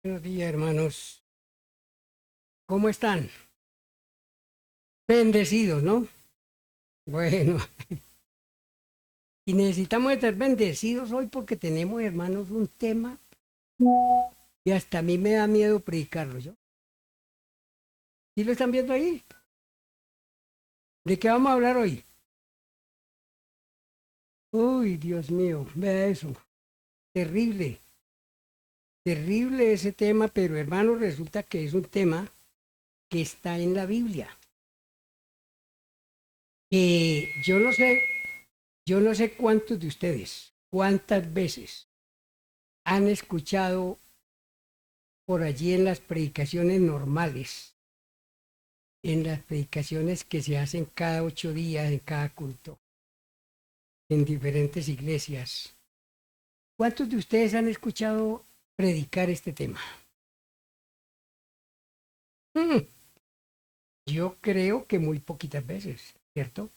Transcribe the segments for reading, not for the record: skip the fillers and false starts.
Buenos días, hermanos. ¿Cómo están? Bendecidos, ¿no? Bueno, y necesitamos estar bendecidos hoy porque tenemos, hermanos, un tema y hasta a mí me da miedo predicarlo, ¿yo? ¿Sí lo están viendo ahí? ¿De qué vamos a hablar hoy? Uy, Dios mío, vea eso. Terrible, terrible ese tema, pero hermanos, resulta que es un tema que está en la Biblia. Yo no sé cuántos de ustedes, cuántas veces han escuchado por allí en las predicaciones normales, en las predicaciones que se hacen cada 8 días en cada culto, en diferentes iglesias. ¿Cuántos de ustedes han escuchado predicar este tema? Mm, yo creo que muy poquitas veces, ¿cierto?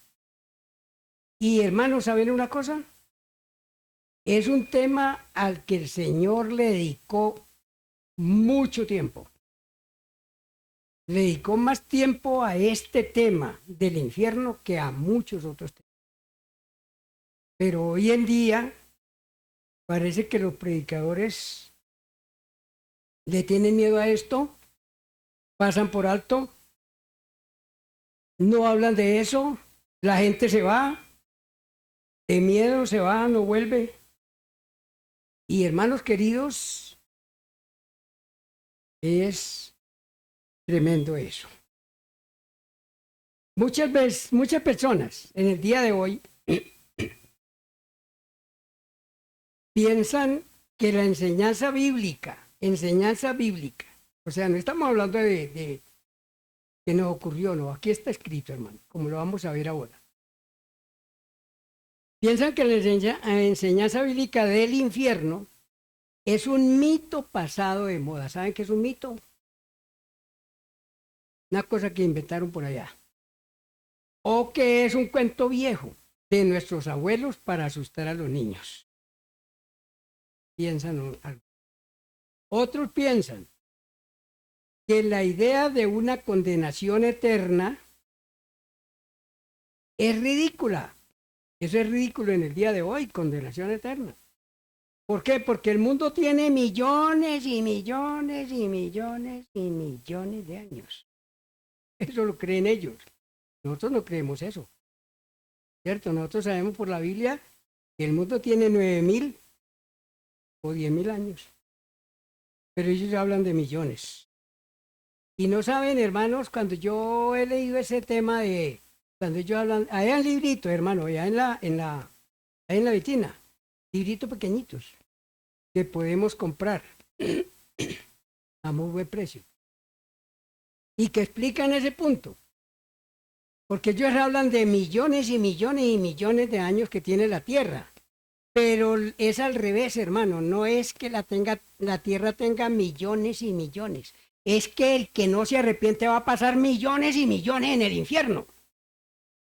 Y hermanos, ¿saben una cosa? Es un tema al que el Señor le dedicó mucho tiempo. Le dedicó más tiempo a este tema del infierno que a muchos otros temas. Pero hoy en día parece que los predicadores le tienen miedo a esto, pasan por alto, no hablan de eso, la gente se va, de miedo se va, no vuelve. Y hermanos queridos, es tremendo eso. Muchas veces, muchas personas en el día de hoy piensan que la enseñanza bíblica, o sea, no estamos hablando de que nos ocurrió, no, aquí está escrito, hermano, como lo vamos a ver ahora. Piensan que la enseñanza bíblica del infierno es un mito pasado de moda. ¿Saben qué es un mito? Una cosa que inventaron por allá. O que es un cuento viejo de nuestros abuelos para asustar a los niños. Piensan algo. Otros piensan que la idea de una condenación eterna es ridícula. Eso es ridículo en el día de hoy, condenación eterna. ¿Por qué? Porque el mundo tiene millones y millones y millones y millones de años. Eso lo creen ellos. Nosotros no creemos eso, ¿cierto? Nosotros sabemos por la Biblia que el mundo tiene 9.000 o 10.000 años, pero ellos hablan de millones. Y no saben, hermanos, cuando yo he leído ese tema cuando ellos hablan, allá en librito, hermano, allá allá en la vitrina, libritos pequeñitos que podemos comprar a muy buen precio y que explican ese punto. Porque ellos hablan de millones y millones y millones de años que tiene la Tierra. Pero es al revés, hermano. No es que la Tierra tenga millones y millones. Es que el que no se arrepiente va a pasar millones y millones en el infierno.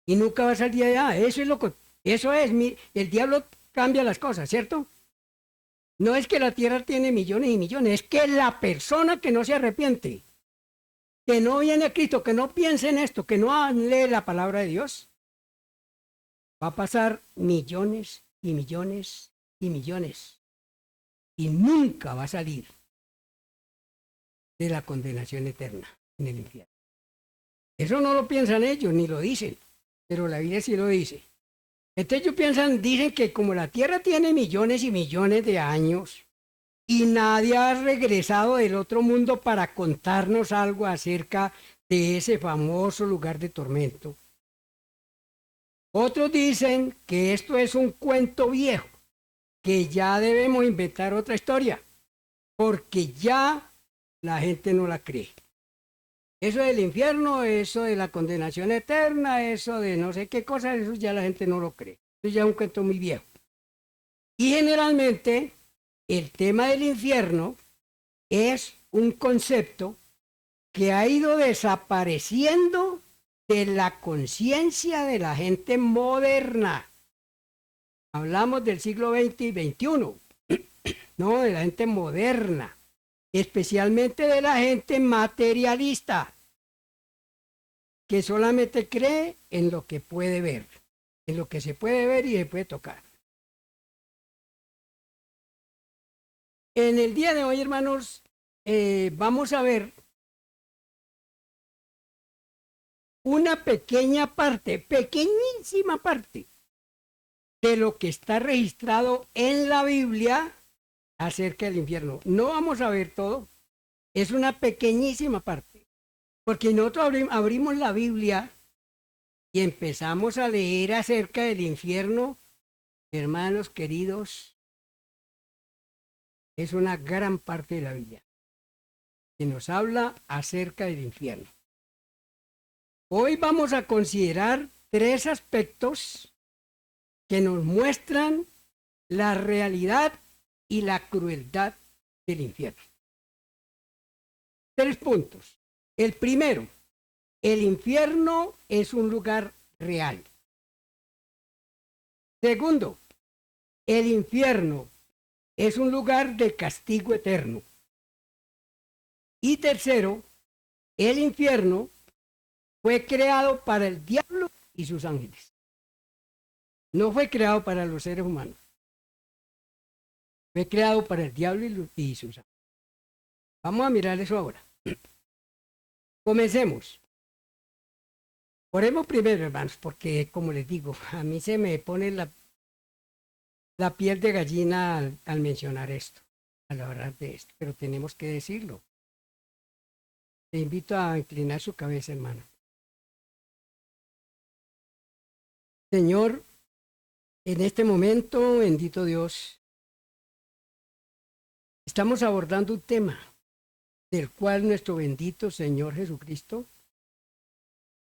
Y nunca va a salir de allá. Eso es lo que, eso es, el diablo cambia las cosas, ¿cierto? No es que la Tierra tiene millones y millones, es que la persona que no se arrepiente, que no viene a Cristo, que no piense en esto, que no lee la palabra de Dios, va a pasar millones y millones y millones y nunca va a salir de la condenación eterna en el infierno. Eso no lo piensan ellos ni lo dicen, pero la Biblia sí lo dice. Entonces ellos dicen que como la tierra tiene millones y millones de años y nadie ha regresado del otro mundo para contarnos algo acerca de ese famoso lugar de tormento. Otros dicen que esto es un cuento viejo, que ya debemos inventar otra historia, porque ya la gente no la cree. Eso del infierno, eso de la condenación eterna, eso de no sé qué cosas, eso ya la gente no lo cree. Eso ya es un cuento muy viejo. Y generalmente el tema del infierno es un concepto que ha ido desapareciendo de la conciencia de la gente moderna. Hablamos del siglo XX y XXI, no de la gente moderna. especialmente de la gente materialista, que solamente cree en lo que puede ver, en lo que se puede ver y se puede tocar. En el día de hoy, hermanos, vamos a ver una pequeña parte, pequeñísima parte, de lo que está registrado en la Biblia acerca del infierno. No vamos a ver todo, es una pequeñísima parte, porque nosotros abrimos la Biblia y empezamos a leer acerca del infierno, hermanos queridos, es una gran parte de la Biblia que nos habla acerca del infierno. Hoy vamos a considerar 3 aspectos que nos muestran la realidad y la crueldad del infierno. 3 puntos. El primero, el infierno es un lugar real. Segundo, el infierno es un lugar de castigo eterno. Y tercero, el infierno fue creado para el diablo y sus ángeles. No fue creado para los seres humanos. Fue creado para el diablo y sus ángeles. Vamos a mirar eso ahora. Comencemos. Oremos primero, hermanos, porque como les digo, a mí se me pone la piel de gallina al mencionar esto, al hablar de esto, pero tenemos que decirlo. Te invito a inclinar su cabeza, hermano. Señor, en este momento, bendito Dios, estamos abordando un tema del cual nuestro bendito Señor Jesucristo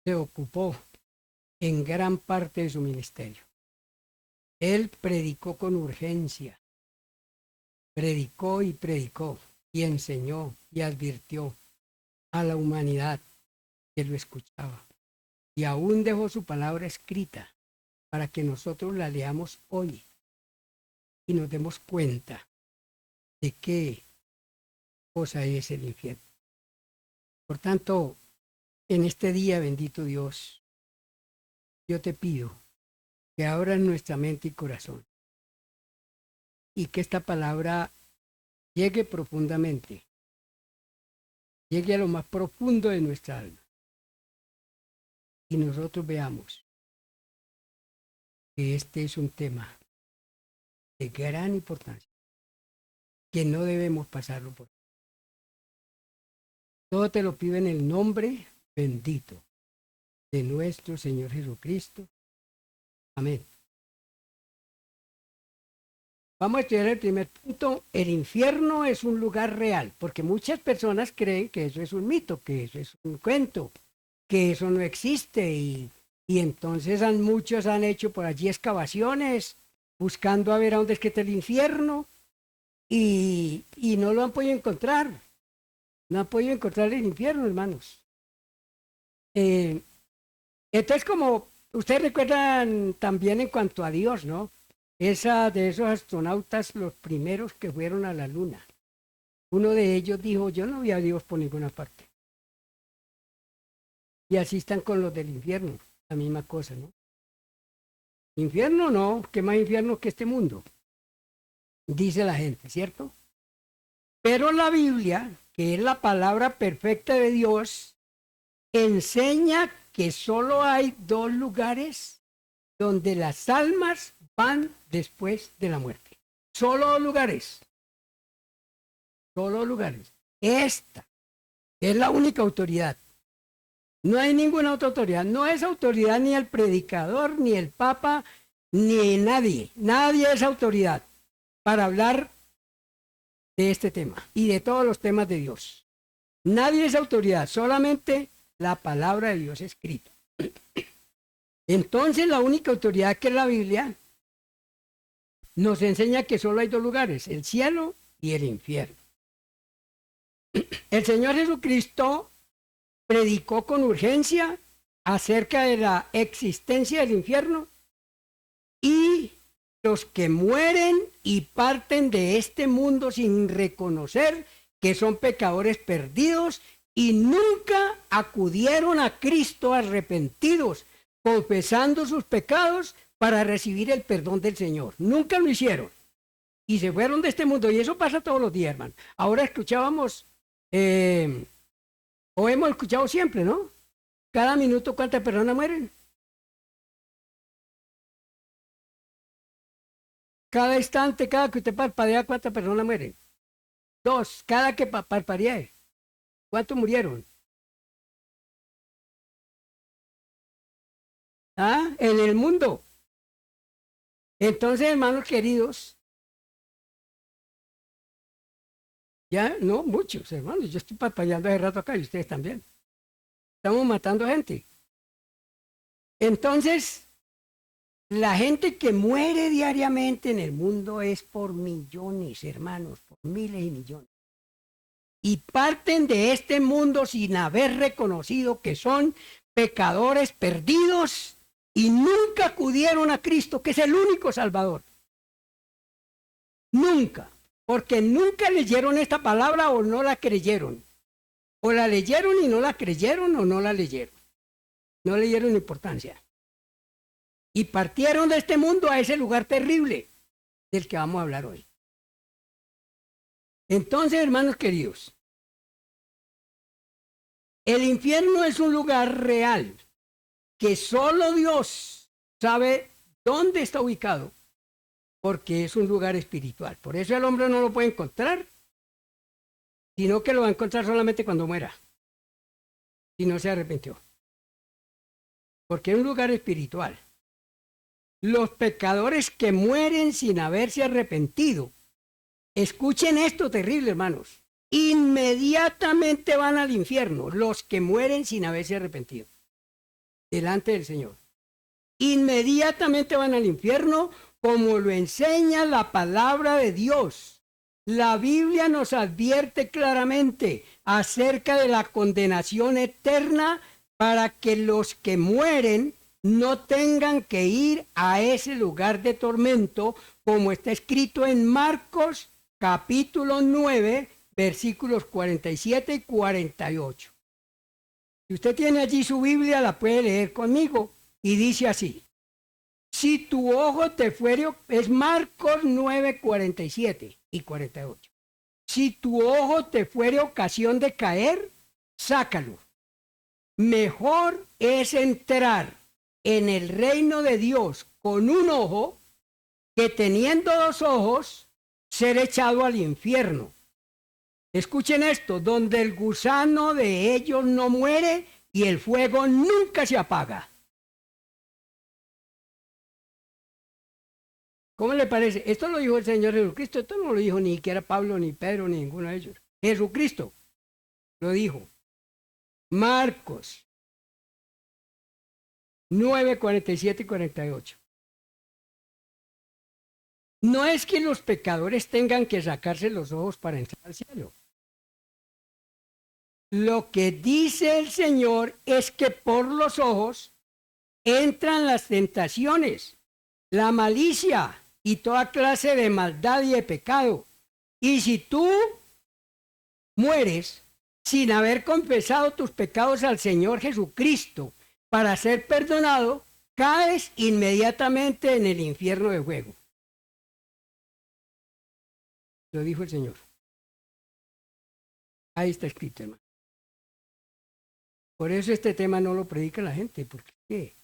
se ocupó en gran parte de su ministerio. Él predicó con urgencia, predicó y enseñó y advirtió a la humanidad que lo escuchaba. Y aún dejó su palabra escrita para que nosotros la leamos hoy y nos demos cuenta de qué cosa es el infierno. Por tanto, en este día, bendito Dios, yo te pido que abras nuestra mente y corazón y que esta palabra llegue profundamente, llegue a lo más profundo de nuestra alma y nosotros veamos que este es un tema de gran importancia, que no debemos pasarlo por. Todo te lo pido en el nombre bendito de nuestro Señor Jesucristo. Amén. Vamos a estudiar el primer punto. El infierno es un lugar real, porque muchas personas creen que eso es un mito, que eso es un cuento, que eso no existe y entonces muchos han hecho por allí excavaciones buscando a ver a dónde es que está el infierno y no lo han podido encontrar. No han podido encontrar el infierno, hermanos. Entonces, como ustedes recuerdan también en cuanto a Dios, ¿no? De esos astronautas, los primeros que fueron a la luna. Uno de ellos dijo, yo no vi a Dios por ninguna parte. Y así están con los del infierno, la misma cosa, ¿no? Infierno no, ¿qué más infierno que este mundo? Dice la gente, ¿cierto? Pero la Biblia, que es la palabra perfecta de Dios, enseña que solo hay 2 lugares donde las almas van después de la muerte. Solo 2 lugares. Solo 2 lugares. Esta es la única autoridad. No hay ninguna otra autoridad. No es autoridad ni el predicador, ni el papa, ni nadie. Nadie es autoridad para hablar de este tema y de todos los temas de Dios. Nadie es autoridad, solamente la palabra de Dios escrita. Entonces la única autoridad, que es la Biblia, nos enseña que solo hay 2 lugares, el cielo y el infierno. El Señor Jesucristo predicó con urgencia acerca de la existencia del infierno y los que mueren y parten de este mundo sin reconocer que son pecadores perdidos y nunca acudieron a Cristo arrepentidos, confesando sus pecados para recibir el perdón del Señor. Nunca lo hicieron. Y se fueron de este mundo. Y eso pasa todos los días, hermano. Ahora escuchábamos, o hemos escuchado siempre, ¿no? Cada minuto, ¿cuántas personas mueren? Cada instante, cada que usted parpadea, ¿cuántas personas mueren? 2. Cada que parpadee. ¿Cuántos murieron? ¿Ah? En el mundo. Entonces, hermanos queridos, ya no muchos, hermanos. Yo estoy parpadeando hace rato acá y ustedes también. Estamos matando gente. Entonces, la gente que muere diariamente en el mundo es por millones, hermanos, por miles y millones. Y parten de este mundo sin haber reconocido que son pecadores perdidos y nunca acudieron a Cristo, que es el único Salvador. Nunca, porque nunca leyeron esta palabra o no la creyeron. O la leyeron y no la creyeron o no la leyeron. No le dieron importancia. Y partieron de este mundo a ese lugar terrible del que vamos a hablar hoy. Entonces, hermanos queridos, el infierno es un lugar real que solo Dios sabe dónde está ubicado, porque es un lugar espiritual. Por eso el hombre no lo puede encontrar, sino que lo va a encontrar solamente cuando muera, si no se arrepintió. Porque es un lugar espiritual. Los pecadores que mueren sin haberse arrepentido, escuchen esto terrible, hermanos, inmediatamente van al infierno, los que mueren sin haberse arrepentido, delante del Señor. Inmediatamente van al infierno, como lo enseña la palabra de Dios. La Biblia nos advierte claramente acerca de la condenación eterna para que los que mueren no tengan que ir a ese lugar de tormento, como está escrito en Marcos capítulo 9, versículos 47 y 48. Si usted tiene allí su Biblia, la puede leer conmigo, y dice así: si tu ojo te fuere, es Marcos 9, 47 y 48. Si tu ojo te fuere ocasión de caer, sácalo. Mejor es entrar en el reino de Dios con un ojo que teniendo 2 ojos ser echado al infierno. Escuchen esto, donde el gusano de ellos no muere y el fuego nunca se apaga. ¿Cómo le parece? Esto lo dijo el Señor Jesucristo, esto no lo dijo ni siquiera Pablo, ni Pedro, ni ninguno de ellos. Jesucristo lo dijo. Marcos 9, 47 y 48. No es que los pecadores tengan que sacarse los ojos para entrar al cielo. Lo que dice el Señor es que por los ojos entran las tentaciones, la malicia y toda clase de maldad y de pecado. Y si tú mueres sin haber confesado tus pecados al Señor Jesucristo para ser perdonado, caes inmediatamente en el infierno de fuego. Lo dijo el Señor. Ahí está escrito, hermano. Por eso este tema no lo predica la gente, porque ¿qué?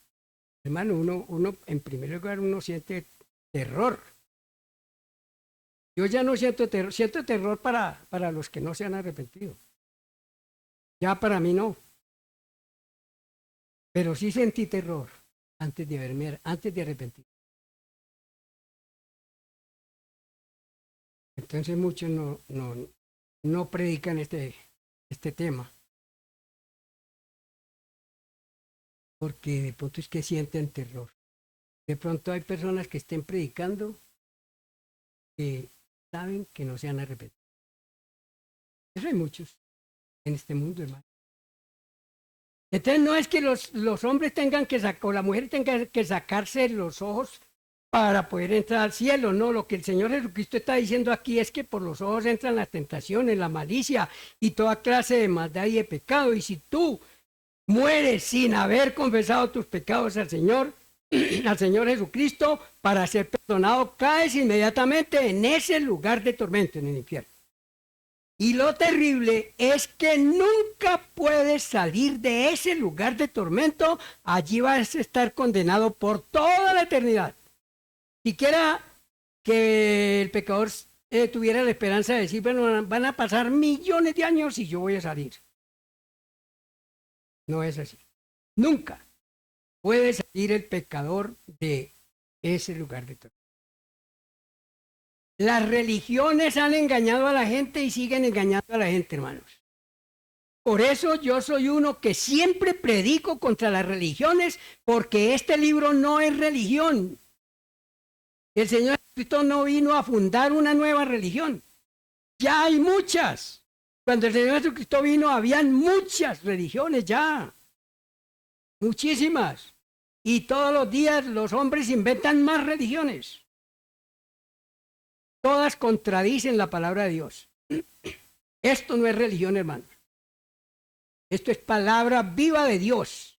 Hermano, uno en primer lugar uno siente terror. Yo ya no siento terror para los que no se han arrepentido. Ya para mí no. Pero sí sentí terror antes de arrepentir. Entonces muchos no predican este tema. Porque de pronto es que sienten terror. De pronto hay personas que estén predicando que saben que no se han arrepentido. Eso hay muchos en este mundo, hermano. Entonces no es que los hombres tengan que sacar, o la mujer tenga que sacarse los ojos para poder entrar al cielo. No, lo que el Señor Jesucristo está diciendo aquí es que por los ojos entran las tentaciones, la malicia y toda clase de maldad y de pecado. Y si tú mueres sin haber confesado tus pecados al Señor, al Señor Jesucristo, para ser perdonado, caes inmediatamente en ese lugar de tormento, en el infierno. Y lo terrible es que nunca puedes salir de ese lugar de tormento. Allí vas a estar condenado por toda la eternidad. Siquiera que el pecador tuviera la esperanza de decir, bueno, van a pasar millones de años y yo voy a salir. No es así. Nunca puede salir el pecador de ese lugar de tormento. Las religiones han engañado a la gente y siguen engañando a la gente, hermanos. Por eso yo soy uno que siempre predico contra las religiones, porque este libro no es religión. El Señor Jesucristo no vino a fundar una nueva religión. Ya hay muchas. Cuando el Señor Jesucristo vino, habían muchas religiones ya. Muchísimas. Y todos los días los hombres inventan más religiones. Todas contradicen la palabra de Dios. Esto no es religión, hermano. Esto es palabra viva de Dios.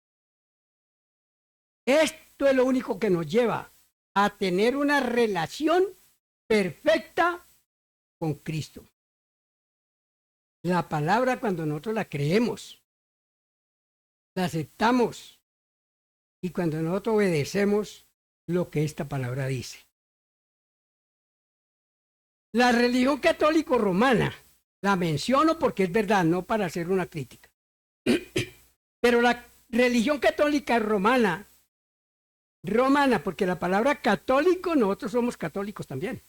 Esto es lo único que nos lleva a tener una relación perfecta con Cristo. La palabra, cuando nosotros la creemos, la aceptamos, y cuando nosotros obedecemos lo que esta palabra dice. La religión católico romana, la menciono porque es verdad, no para hacer una crítica. Pero la religión católica romana, porque la palabra católico, nosotros somos católicos también.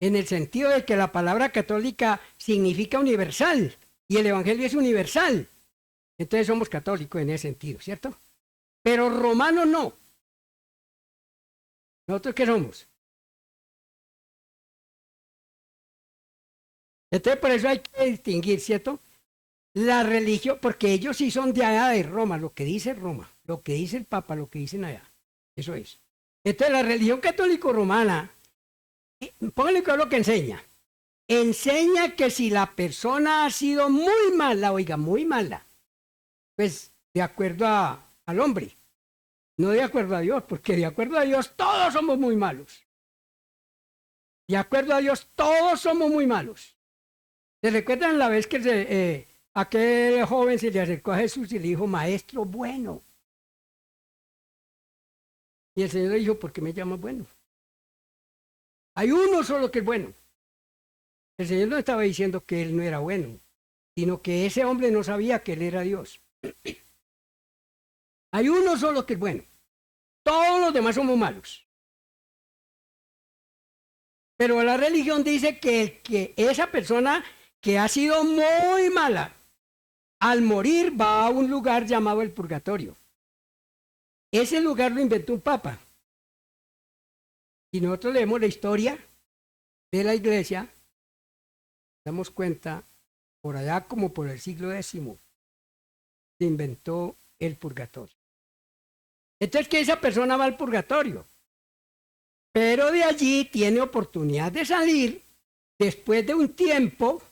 En el sentido de que la palabra católica significa universal y el evangelio es universal. Entonces somos católicos en ese sentido, ¿cierto? Pero romano no. ¿Nosotros qué somos? Entonces por eso hay que distinguir, ¿cierto? La religión, porque ellos sí son de allá de Roma, lo que dice Roma, lo que dice el Papa, lo que dicen allá. Eso es. Entonces la religión católico romana, pónganle cuidado lo que enseña. Enseña que si la persona ha sido muy mala, oiga, muy mala, pues de acuerdo al hombre, no de acuerdo a Dios, porque de acuerdo a Dios todos somos muy malos. De acuerdo a Dios todos somos muy malos. ¿Se recuerdan la vez que aquel joven se le acercó a Jesús y le dijo, maestro bueno? Y el Señor le dijo, ¿por qué me llamas bueno? Hay uno solo que es bueno. El Señor no estaba diciendo que él no era bueno, sino que ese hombre no sabía que él era Dios. Hay uno solo que es bueno. Todos los demás somos malos. Pero la religión dice que esa persona que ha sido muy mala, al morir va a un lugar llamado el purgatorio. Ese lugar lo inventó un papa. Si nosotros leemos la historia de la iglesia, damos cuenta, por allá como por el siglo X, se inventó el purgatorio. Entonces que esa persona va al purgatorio, pero de allí tiene oportunidad de salir después de un tiempo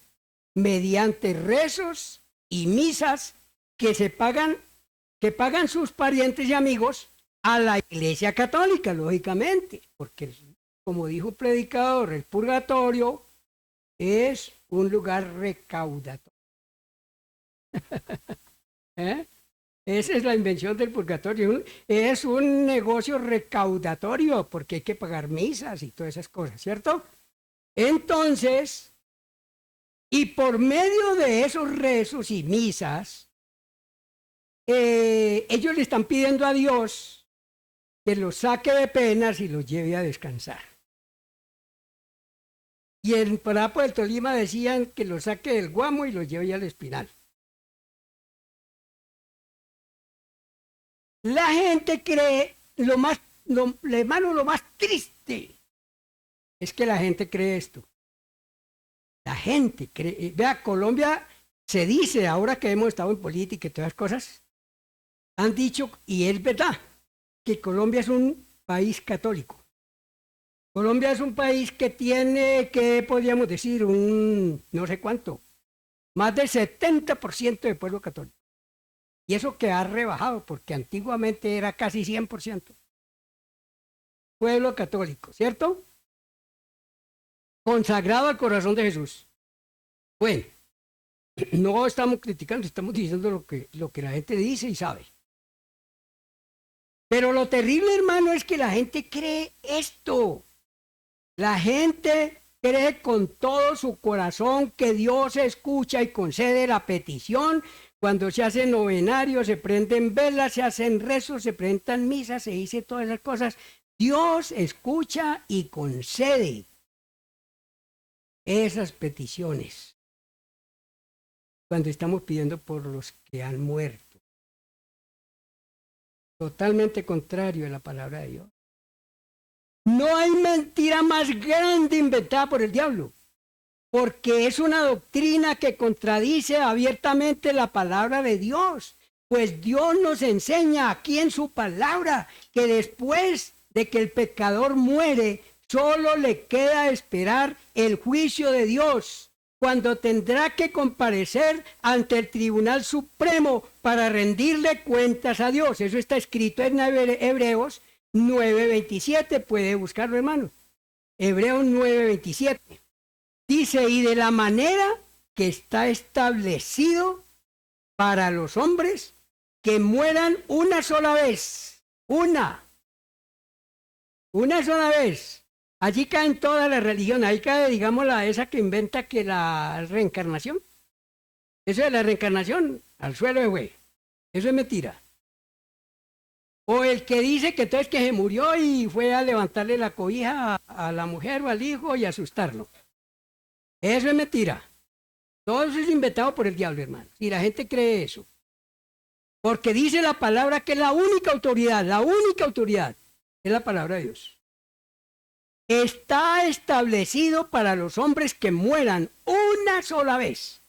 mediante rezos y misas que pagan sus parientes y amigos a la Iglesia Católica, lógicamente, porque como dijo un predicador, el purgatorio es un lugar recaudatorio. ¿Eh? Esa es la invención del purgatorio. Es un negocio recaudatorio porque hay que pagar misas y todas esas cosas, ¿cierto? Entonces, y por medio de esos rezos y misas, ellos le están pidiendo a Dios que los saque de penas y los lleve a descansar. Y en Parapo del Tolima decían que los saque del Guamo y los lleve al Espinal. La gente cree, hermano, lo más triste es que la gente cree esto. La gente cree, vea, Colombia se dice, ahora que hemos estado en política y todas las cosas, han dicho, y es verdad, que Colombia es un país católico. Colombia es un país que tiene, ¿qué podríamos decir? Un no sé cuánto, más del 70% de pueblo católico. Y eso que ha rebajado, porque antiguamente era casi 100% pueblo católico, ¿cierto? Consagrado al corazón de Jesús. Bueno, no estamos criticando, estamos diciendo lo que la gente dice y sabe. Pero lo terrible, hermano, es que la gente cree esto. La gente cree con todo su corazón que Dios escucha y concede la petición. Cuando se hacen novenarios, se prenden velas, se hacen rezos, se presentan misas, se dice todas esas cosas. Dios escucha y concede esas peticiones cuando estamos pidiendo por los que han muerto. Totalmente contrario a la palabra de Dios. No hay mentira más grande inventada por el diablo, porque es una doctrina que contradice abiertamente la palabra de Dios. Pues Dios nos enseña aquí en su palabra que después de que el pecador muere, solo le queda esperar el juicio de Dios, cuando tendrá que comparecer ante el Tribunal Supremo para rendirle cuentas a Dios. Eso está escrito en Hebreos 9:27, puede buscarlo, hermano. Hebreos 9:27. Dice, y de la manera que está establecido para los hombres que mueran una sola vez. Una sola vez. Allí caen todas las religiones. Ahí cae, digamos, esa que inventa que la reencarnación. Eso de la reencarnación, al suelo de güey. Eso es mentira. O el que dice que entonces que se murió y fue a levantarle la cobija a la mujer o al hijo y asustarlo. Eso es mentira. Todo eso es inventado por el diablo, hermano. Y la gente cree eso. Porque dice la palabra que la única autoridad es la palabra de Dios. Está establecido para los hombres que mueran una sola vez.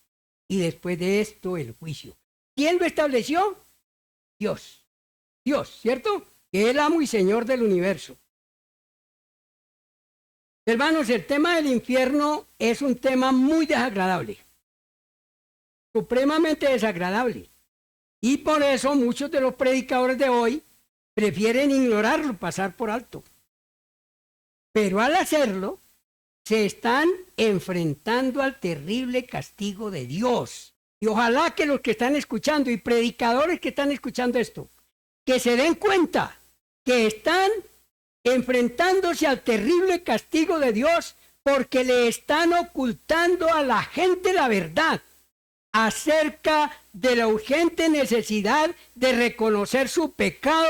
Y después de esto el juicio. ¿Quién lo estableció? Dios. Dios, ¿cierto? Que es el amo y señor del universo. Hermanos, el tema del infierno es un tema muy desagradable. Supremamente desagradable. Y por eso muchos de los predicadores de hoy prefieren ignorarlo, pasar por alto. Pero al hacerlo, se están enfrentando al terrible castigo de Dios. Y ojalá que los que están escuchando y predicadores que están escuchando esto, que se den cuenta que están enfrentándose al terrible castigo de Dios porque le están ocultando a la gente la verdad acerca de la urgente necesidad de reconocer su pecado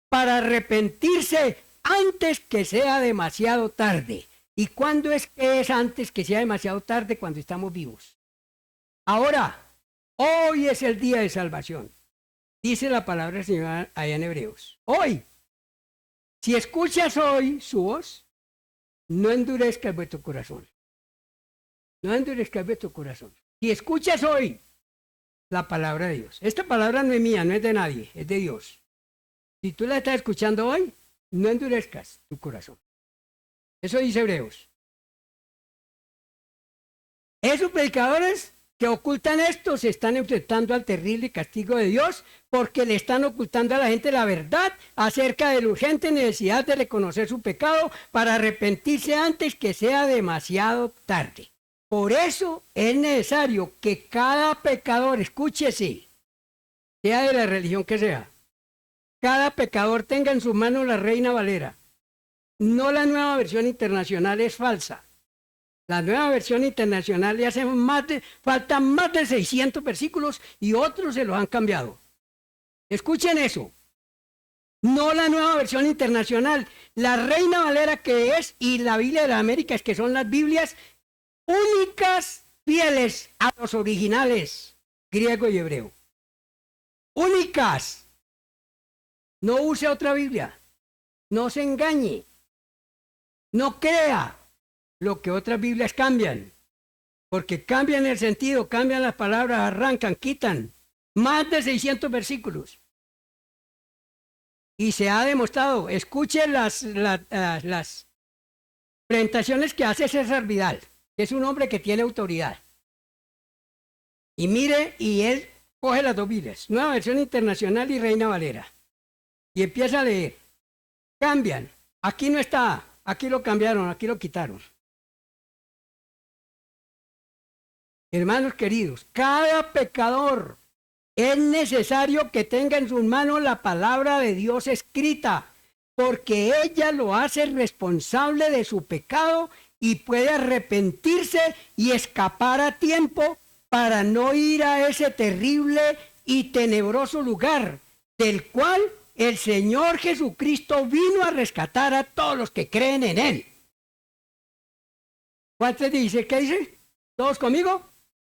para arrepentirse antes que sea demasiado tarde. ¿Y cuándo es que es antes que sea demasiado tarde? Cuando estamos vivos. Ahora, hoy es el día de salvación. Dice la palabra del Señor allá en Hebreos. Hoy, si escuchas hoy su voz, no endurezcas vuestro corazón. No endurezcas vuestro corazón. Si escuchas hoy la palabra de Dios. Esta palabra no es mía, no es de nadie, es de Dios. Si tú la estás escuchando hoy, no endurezcas tu corazón. Eso dice Hebreos. Esos predicadores que ocultan esto se están enfrentando al terrible castigo de Dios porque le están ocultando a la gente la verdad acerca de la urgente necesidad de reconocer su pecado para arrepentirse antes que sea demasiado tarde. Por eso es necesario que cada pecador, escúchese, sea de la religión que sea, cada pecador tenga en sus manos la Reina Valera. No la nueva versión internacional, es falsa. La nueva versión internacional le hacen faltan más de 600 versículos y otros se los han cambiado. Escuchen eso. No la nueva versión internacional, la Reina Valera que es y la Biblia de las Américas, que son las Biblias únicas fieles a los originales griego y hebreo. Únicas. No use otra Biblia. No se engañe. No crea lo que otras Biblias cambian. Porque cambian el sentido, cambian las palabras, arrancan, quitan. Más de 600 versículos. Y se ha demostrado. Escuchen las Presentaciones que hace César Vidal, que es un hombre que tiene autoridad. Y mire, y él coge las dos Biblias, Nueva Versión Internacional y Reina Valera, y empieza a leer. Cambian. Aquí no está, aquí lo cambiaron, aquí lo quitaron. Hermanos queridos, cada pecador es necesario que tenga en sus manos la palabra de Dios escrita, porque ella lo hace responsable de su pecado y puede arrepentirse y escapar a tiempo para no ir a ese terrible y tenebroso lugar del cual el Señor Jesucristo vino a rescatar a todos los que creen en Él. ¿Cuántos dice? ¿Qué dice? ¿Todos conmigo?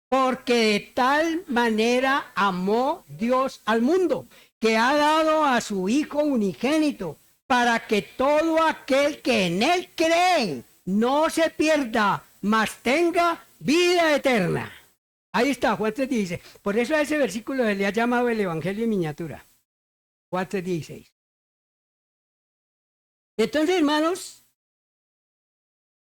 Porque de tal manera amó Dios al mundo, que ha dado a su Hijo unigénito, para que todo aquel que en Él cree no se pierda, mas tenga vida eterna. Ahí está, Juan 3:16. Dice, por eso a ese versículo le ha llamado el Evangelio en miniatura. Juan 3:16. Entonces, hermanos,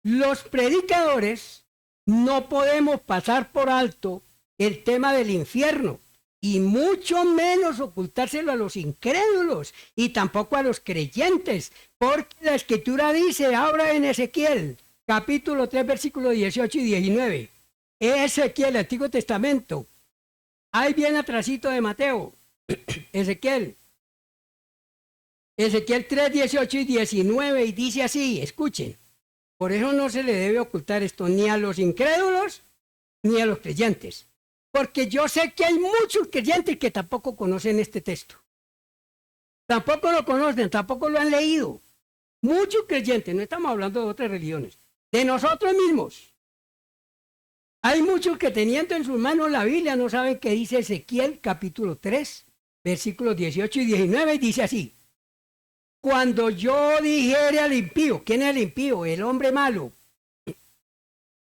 los predicadores no podemos pasar por alto el tema del infierno y mucho menos ocultárselo a los incrédulos y tampoco a los creyentes, porque la Escritura dice, ahora en Ezequiel, capítulo 3, versículos 18 y 19, Ezequiel, el Antiguo Testamento, ahí viene atrasito de Mateo, Ezequiel 3, 18 y 19, y dice así, escuchen. Por eso no se le debe ocultar esto ni a los incrédulos ni a los creyentes. Porque yo sé que hay muchos creyentes que tampoco conocen este texto. Tampoco lo conocen, tampoco lo han leído. Muchos creyentes, no estamos hablando de otras religiones, de nosotros mismos. Hay muchos que teniendo en sus manos la Biblia no saben qué dice Ezequiel capítulo 3, versículos 18 y 19, y dice así. Cuando yo dijere al impío, ¿quién es el impío? El hombre malo.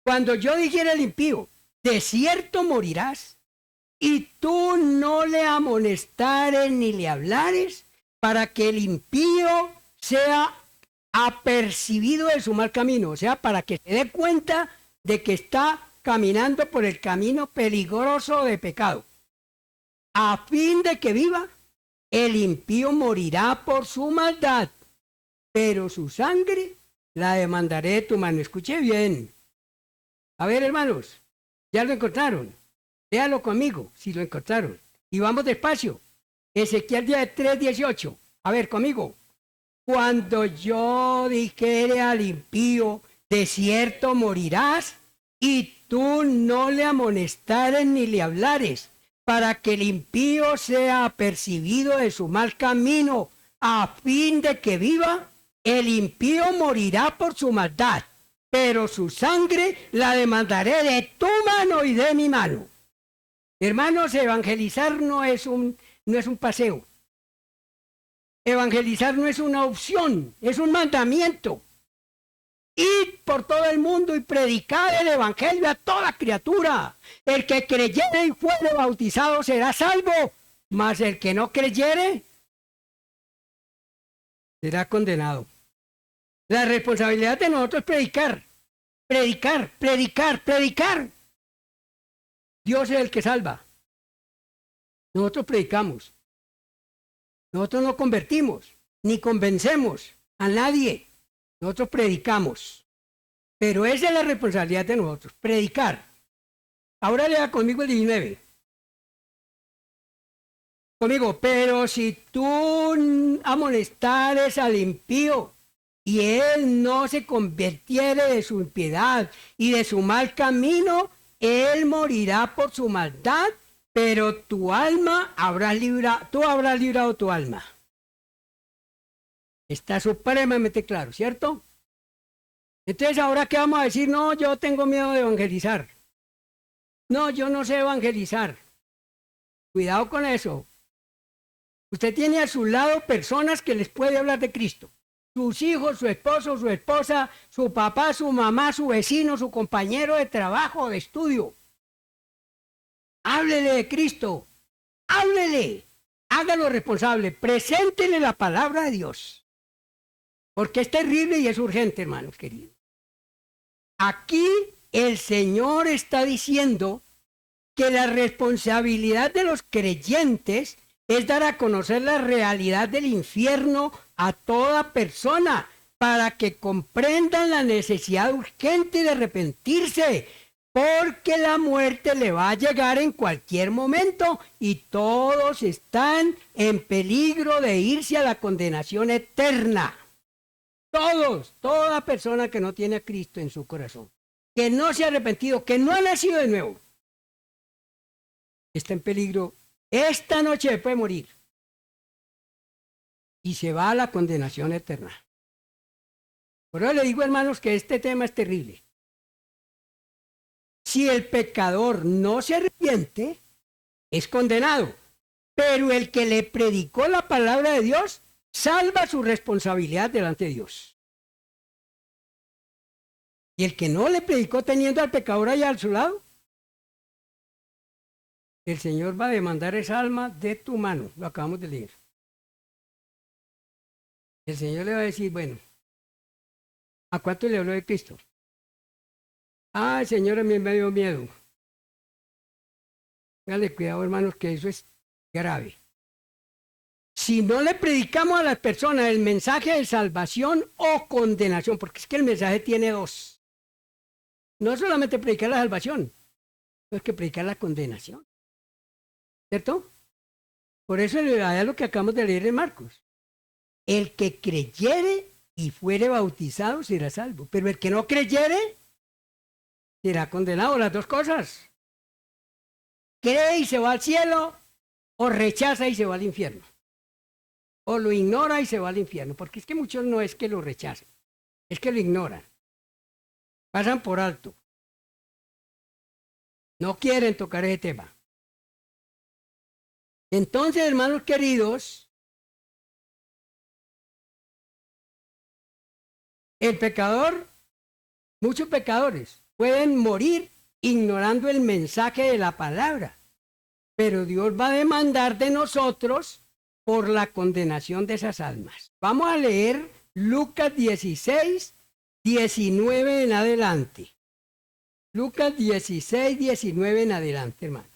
Cuando yo dijere al impío, de cierto morirás, y tú no le amonestares ni le hablares, para que el impío sea apercibido de su mal camino, o sea, para que se dé cuenta de que está caminando por el camino peligroso de pecado, a fin de que viva. El impío morirá por su maldad, pero su sangre la demandaré de tu mano. Escuche bien. A ver, hermanos, ¿ya lo encontraron? Léalo conmigo, si lo encontraron. Y vamos despacio. Ezequiel 3:18. A ver, conmigo. Cuando yo dijere al impío, de cierto morirás, y tú no le amonestares ni le hablares, para que el impío sea apercibido de su mal camino, a fin de que viva, el impío morirá por su maldad, pero su sangre la demandaré de tu mano y de mi mano. Hermanos, evangelizar no es un paseo. Evangelizar no es una opción, es un mandamiento. Id por todo el mundo y predicad el evangelio a toda criatura. El que creyere y fuere bautizado será salvo, mas el que no creyere será condenado. La responsabilidad de nosotros es predicar, predicar, predicar, predicar. Dios es el que salva. Nosotros predicamos. Nosotros no convertimos, ni convencemos a nadie. Nosotros predicamos, pero esa es la responsabilidad de nosotros, predicar. Ahora lea conmigo el 19. Conmigo, pero si tú amonestares al impío y él no se convirtiere de su impiedad y de su mal camino, él morirá por su maldad, pero tu alma tú habrás librado tu alma. Está supremamente claro, ¿cierto? Entonces, ¿ahora qué vamos a decir? No, yo tengo miedo de evangelizar. No, yo no sé evangelizar. Cuidado con eso. Usted tiene a su lado personas que les puede hablar de Cristo. Sus hijos, su esposo, su esposa, su papá, su mamá, su vecino, su compañero de trabajo, de estudio. Háblele de Cristo. Háblele. Hágalo responsable. Preséntele la palabra de Dios. Porque es terrible y es urgente, hermanos queridos. Aquí el Señor está diciendo que la responsabilidad de los creyentes es dar a conocer la realidad del infierno a toda persona para que comprendan la necesidad urgente de arrepentirse, porque la muerte le va a llegar en cualquier momento y todos están en peligro de irse a la condenación eterna. Todos, toda persona que no tiene a Cristo en su corazón, que no se ha arrepentido, que no ha nacido de nuevo, está en peligro. Esta noche puede morir y se va a la condenación eterna. Por eso le digo, hermanos, que este tema es terrible. Si el pecador no se arrepiente, es condenado. Pero el que le predicó la palabra de Dios, salva su responsabilidad delante de Dios. Y el que no le predicó teniendo al pecador allá a su lado, el Señor va a demandar esa alma de tu mano. Lo acabamos de leer. El Señor le va a decir, bueno, ¿a cuánto le habló de Cristo? Ah, el Señor a mí me dio miedo. Dale cuidado, hermanos, que eso es grave. Si no le predicamos a las personas el mensaje de salvación o condenación, porque es que el mensaje tiene dos. No solamente predicar la salvación, no es que predicar la condenación. ¿Cierto? Por eso es lo que acabamos de leer en Marcos. El que creyere y fuere bautizado será salvo, pero el que no creyere será condenado. Las dos cosas. Cree y se va al cielo, o rechaza y se va al infierno. O lo ignora y se va al infierno, porque es que muchos no es que lo rechacen, es que lo ignoran. Pasan por alto. No quieren tocar ese tema. Entonces, hermanos queridos, el pecador, muchos pecadores, pueden morir ignorando el mensaje de la palabra, pero Dios va a demandar de nosotros por la condenación de esas almas. Vamos a leer Lucas 16, 19 en adelante. Lucas 16, 19 en adelante, hermanos.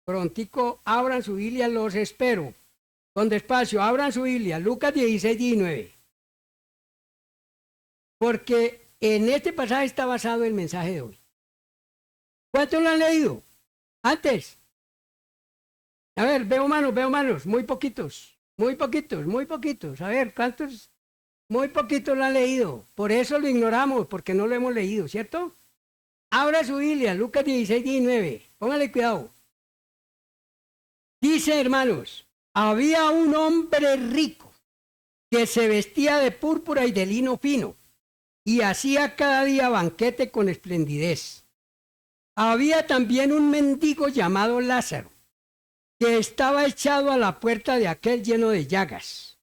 Prontico, abran su Biblia, los espero. Con despacio, abran su Biblia, Lucas 16, 19. Porque en este pasaje está basado el mensaje de hoy. ¿Cuántos lo han leído? Antes. A ver, veo manos, muy poquitos. A ver, ¿cuántos? Muy poquitos lo han leído. Por eso lo ignoramos, porque no lo hemos leído, ¿cierto? Abra su Biblia, Lucas 16, 19. Póngale cuidado. Dice, hermanos, había un hombre rico que se vestía de púrpura y de lino fino y hacía cada día banquete con esplendidez. Había también un mendigo llamado Lázaro, que estaba echado a la puerta de aquel lleno de llagas,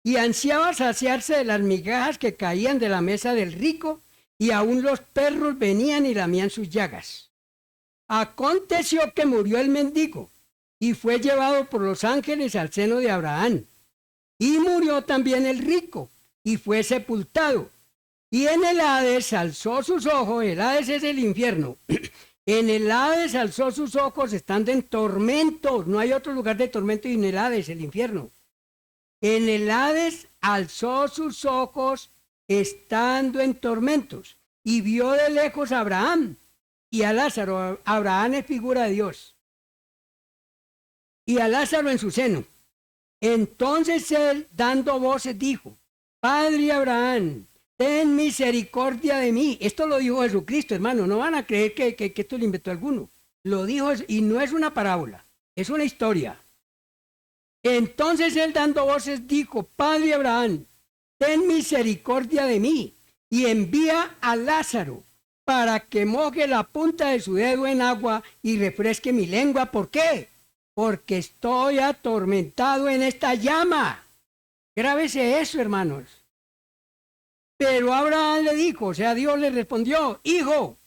y ansiaba saciarse de las migajas que caían de la mesa del rico, y aún los perros venían y lamían sus llagas. Aconteció que murió el mendigo, y fue llevado por los ángeles al seno de Abraham. Y murió también el rico, y fue sepultado. Y en el Hades alzó sus ojos, el Hades es el infierno. En el Hades alzó sus ojos estando en tormentos. No hay otro lugar de tormento y en el Hades, el infierno. En el Hades alzó sus ojos estando en tormentos. Y vio de lejos a Abraham y a Lázaro. Abraham es figura de Dios. Y a Lázaro en su seno. Entonces él, dando voces, dijo: Padre Abraham, ten misericordia de mí. Esto lo dijo Jesucristo, hermano. No van a creer que esto lo inventó alguno. Lo dijo, y no es una parábola, es una historia. Entonces él, dando voces, dijo: Padre Abraham, ten misericordia de mí, y envía a Lázaro para que moje la punta de su dedo en agua y refresque mi lengua. ¿Por qué? Porque estoy atormentado en esta llama. Grábese eso, hermanos. Pero Abraham le dijo, o sea, Dios le respondió: Hijo,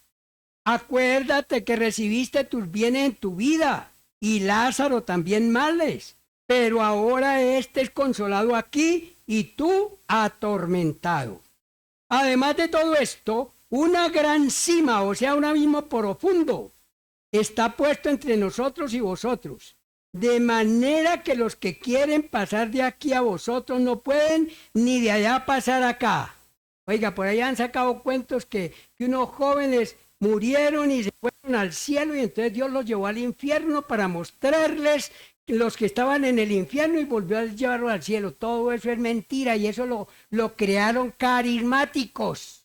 acuérdate que recibiste tus bienes en tu vida, y Lázaro también males, pero ahora éste es consolado aquí y tú atormentado. Además de todo esto, una gran cima, o sea, un abismo profundo, está puesto entre nosotros y vosotros, de manera que los que quieren pasar de aquí a vosotros no pueden, ni de allá pasar acá. Oiga, por allá han sacado cuentos que unos jóvenes murieron y se fueron al cielo y entonces Dios los llevó al infierno para mostrarles los que estaban en el infierno y volvió a llevarlos al cielo. Todo eso es mentira y eso lo crearon carismáticos.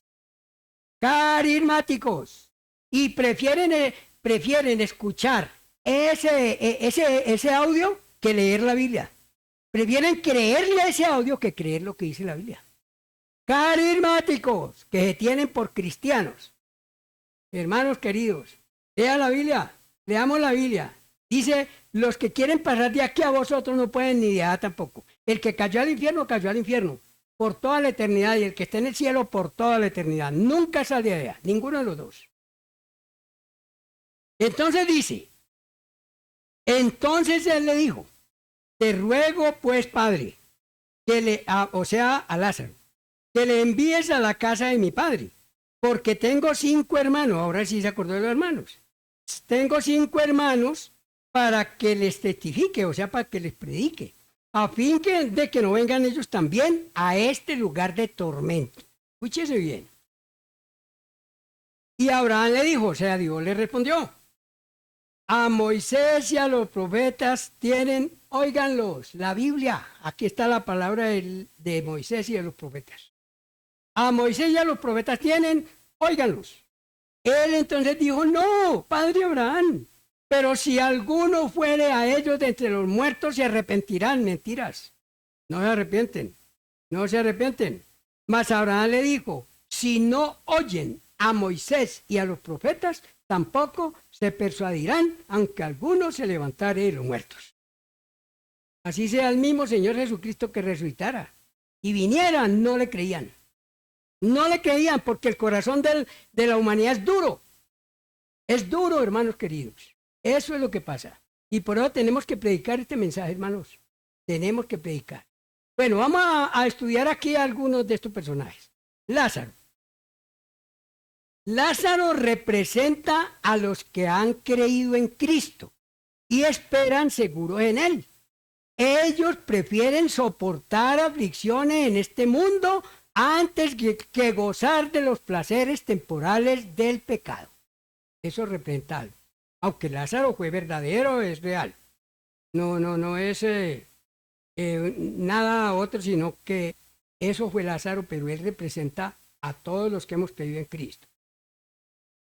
Carismáticos. Y prefieren escuchar ese audio que leer la Biblia. Prefieren creerle a ese audio que creer lo que dice la Biblia. Carismáticos que se tienen por cristianos. Hermanos queridos, lea la Biblia, leamos la Biblia. Dice, los que quieren pasar de aquí a vosotros no pueden ni de allá tampoco. El que cayó al infierno por toda la eternidad, y el que está en el cielo por toda la eternidad. Nunca sale de allá, ninguno de los dos. Entonces dice, entonces él le dijo, te ruego pues, Padre, o sea, a Lázaro, que le envíes a la casa de mi padre, porque tengo 5 hermanos, ahora sí se acordó de los hermanos, tengo 5 hermanos para que les testifique, o sea, para que les predique, a fin de que no vengan ellos también a este lugar de tormento. Escúchese bien. Y Abraham le dijo, o sea, Dios le respondió, a Moisés y a los profetas tienen, óiganlos, la Biblia, aquí está la palabra de Moisés y de los profetas. A Moisés y a los profetas tienen, óiganlos. Él entonces dijo, no, padre Abraham, pero si alguno fuere a ellos de entre los muertos se arrepentirán. Mentiras, no se arrepienten, no se arrepienten. Mas Abraham le dijo, si no oyen a Moisés y a los profetas, tampoco se persuadirán, aunque alguno se levantare de los muertos. Así sea el mismo Señor Jesucristo que resucitara y viniera, no le creían. No le creían porque el corazón de la humanidad es duro. Es duro, hermanos queridos. Eso es lo que pasa. Y por eso tenemos que predicar este mensaje, hermanos. Tenemos que predicar. Bueno, vamos a estudiar aquí algunos de estos personajes. Lázaro. Lázaro representa a los que han creído en Cristo y esperan seguros en Él. Ellos prefieren soportar aflicciones en este mundo antes que gozar de los placeres temporales del pecado. Eso representa algo. Aunque Lázaro fue verdadero, es real. No es nada otro, sino que eso fue Lázaro, pero él representa a todos los que hemos creído en Cristo.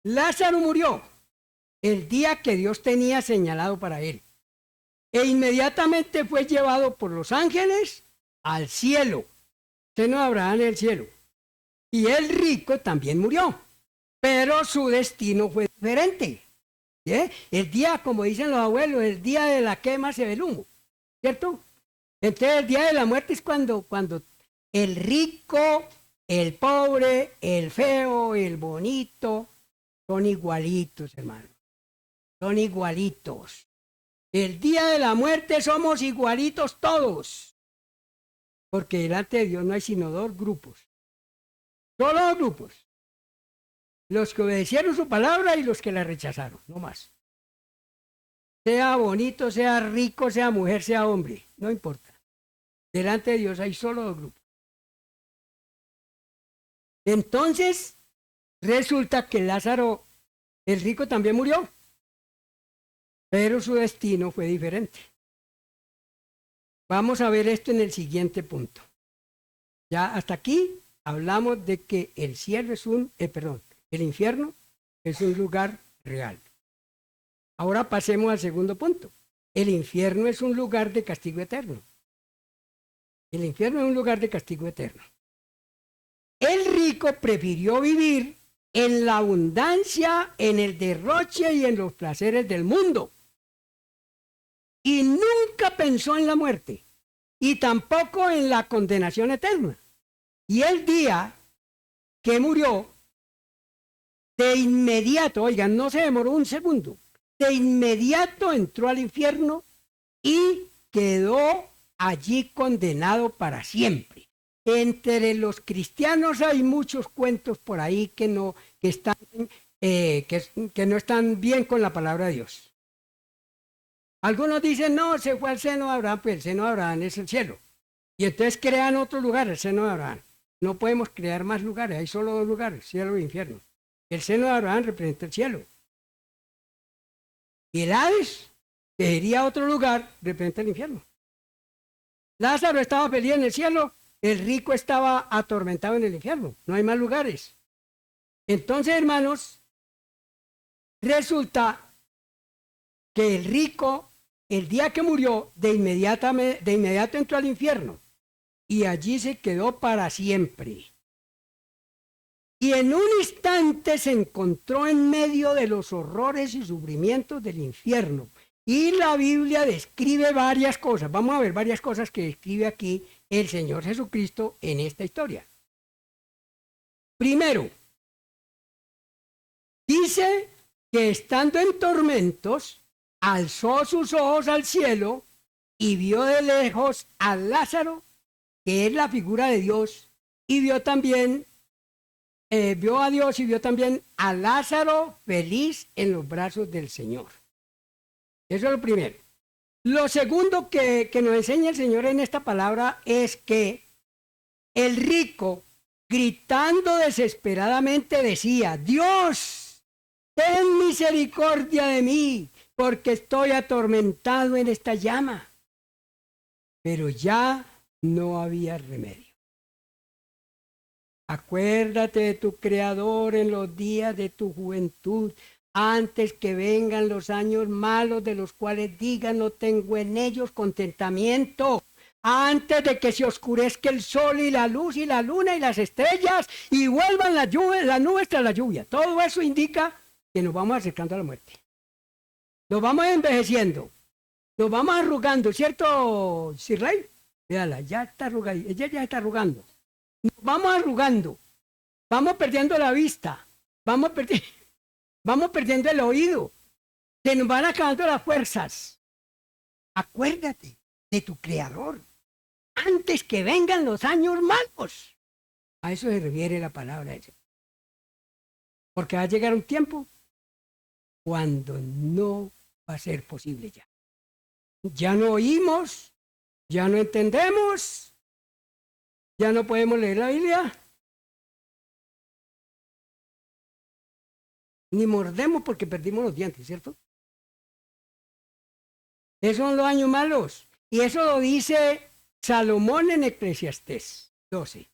Lázaro murió el día que Dios tenía señalado para él. E inmediatamente fue llevado por los ángeles al cielo. Seno de Abraham en el cielo. Y el rico también murió, pero su destino fue diferente. ¿Sí? El día, como dicen los abuelos, el día de la quema se ve el humo, ¿cierto? Entonces el día de la muerte es cuando el rico, el pobre, el feo, el bonito, son igualitos, hermano. Son igualitos. El día de la muerte somos igualitos todos. Porque delante de Dios no hay sino 2 grupos. Solo 2 grupos. Los que obedecieron su palabra y los que la rechazaron, no más. Sea bonito, sea rico, sea mujer, sea hombre, no importa. Delante de Dios hay solo 2 grupos. Entonces, resulta que Lázaro, el rico, también murió, pero su destino fue diferente. Vamos a ver esto en el siguiente punto. Ya hasta aquí hablamos de que el cielo es el infierno es un lugar real. Ahora pasemos al segundo punto. El infierno es un lugar de castigo eterno. El infierno es un lugar de castigo eterno. El rico prefirió vivir en la abundancia, en el derroche y en los placeres del mundo. Y nunca pensó en la muerte, y tampoco en la condenación eterna. Y el día que murió, de inmediato, oigan, no se demoró un segundo, de inmediato entró al infierno y quedó allí condenado para siempre. entre los cristianos hay muchos cuentos por ahí que no están bien con la palabra de Dios. Algunos dicen, no, se fue al seno de Abraham, pues el seno de Abraham es el cielo. Y entonces crean otro lugar, el seno de Abraham. No podemos crear más lugares, hay solo dos lugares, cielo e infierno. El seno de Abraham representa el cielo. Y el Hades, que sería otro lugar, representa el infierno. Lázaro estaba feliz en el cielo, el rico estaba atormentado en el infierno. No hay más lugares. Entonces, hermanos, resulta que el rico, el día que murió, de inmediato entró al infierno y allí se quedó para siempre. Y en un instante se encontró en medio de los horrores y sufrimientos del infierno. Y la Biblia describe varias cosas. Vamos a ver varias cosas que describe aquí el Señor Jesucristo en esta historia. Primero, dice que estando en tormentos, alzó sus ojos al cielo y vio de lejos a Lázaro, que es la figura de Dios, y vio a Dios y vio también a Lázaro feliz en los brazos del Señor. Eso es lo primero. Lo segundo que nos enseña el Señor en esta palabra es que el rico, gritando desesperadamente, decía, Dios, ten misericordia de mí, porque estoy atormentado en esta llama. Pero ya no había remedio. Acuérdate de tu Creador en los días de tu juventud, antes que vengan los años malos de los cuales digan no tengo en ellos contentamiento, antes de que se oscurezca el sol y la luz y la luna y las estrellas y vuelvan las nubes tras la lluvia. Todo eso indica que nos vamos acercando a la muerte. Nos vamos envejeciendo, nos vamos arrugando, ¿cierto, Sirley? Véala, ya está arrugada, ella ya está arrugando. Nos vamos arrugando, vamos perdiendo la vista, vamos perdiendo el oído, se nos van acabando las fuerzas. Acuérdate de tu Creador antes que vengan los años malos. A eso se refiere la palabra esa. Porque va a llegar un tiempo cuando no va a ser posible ya. Ya no oímos, ya no entendemos, ya no podemos leer la Biblia, ni mordemos porque perdimos los dientes, ¿cierto? Esos son los años malos. Y eso lo dice Salomón en Eclesiastés 12.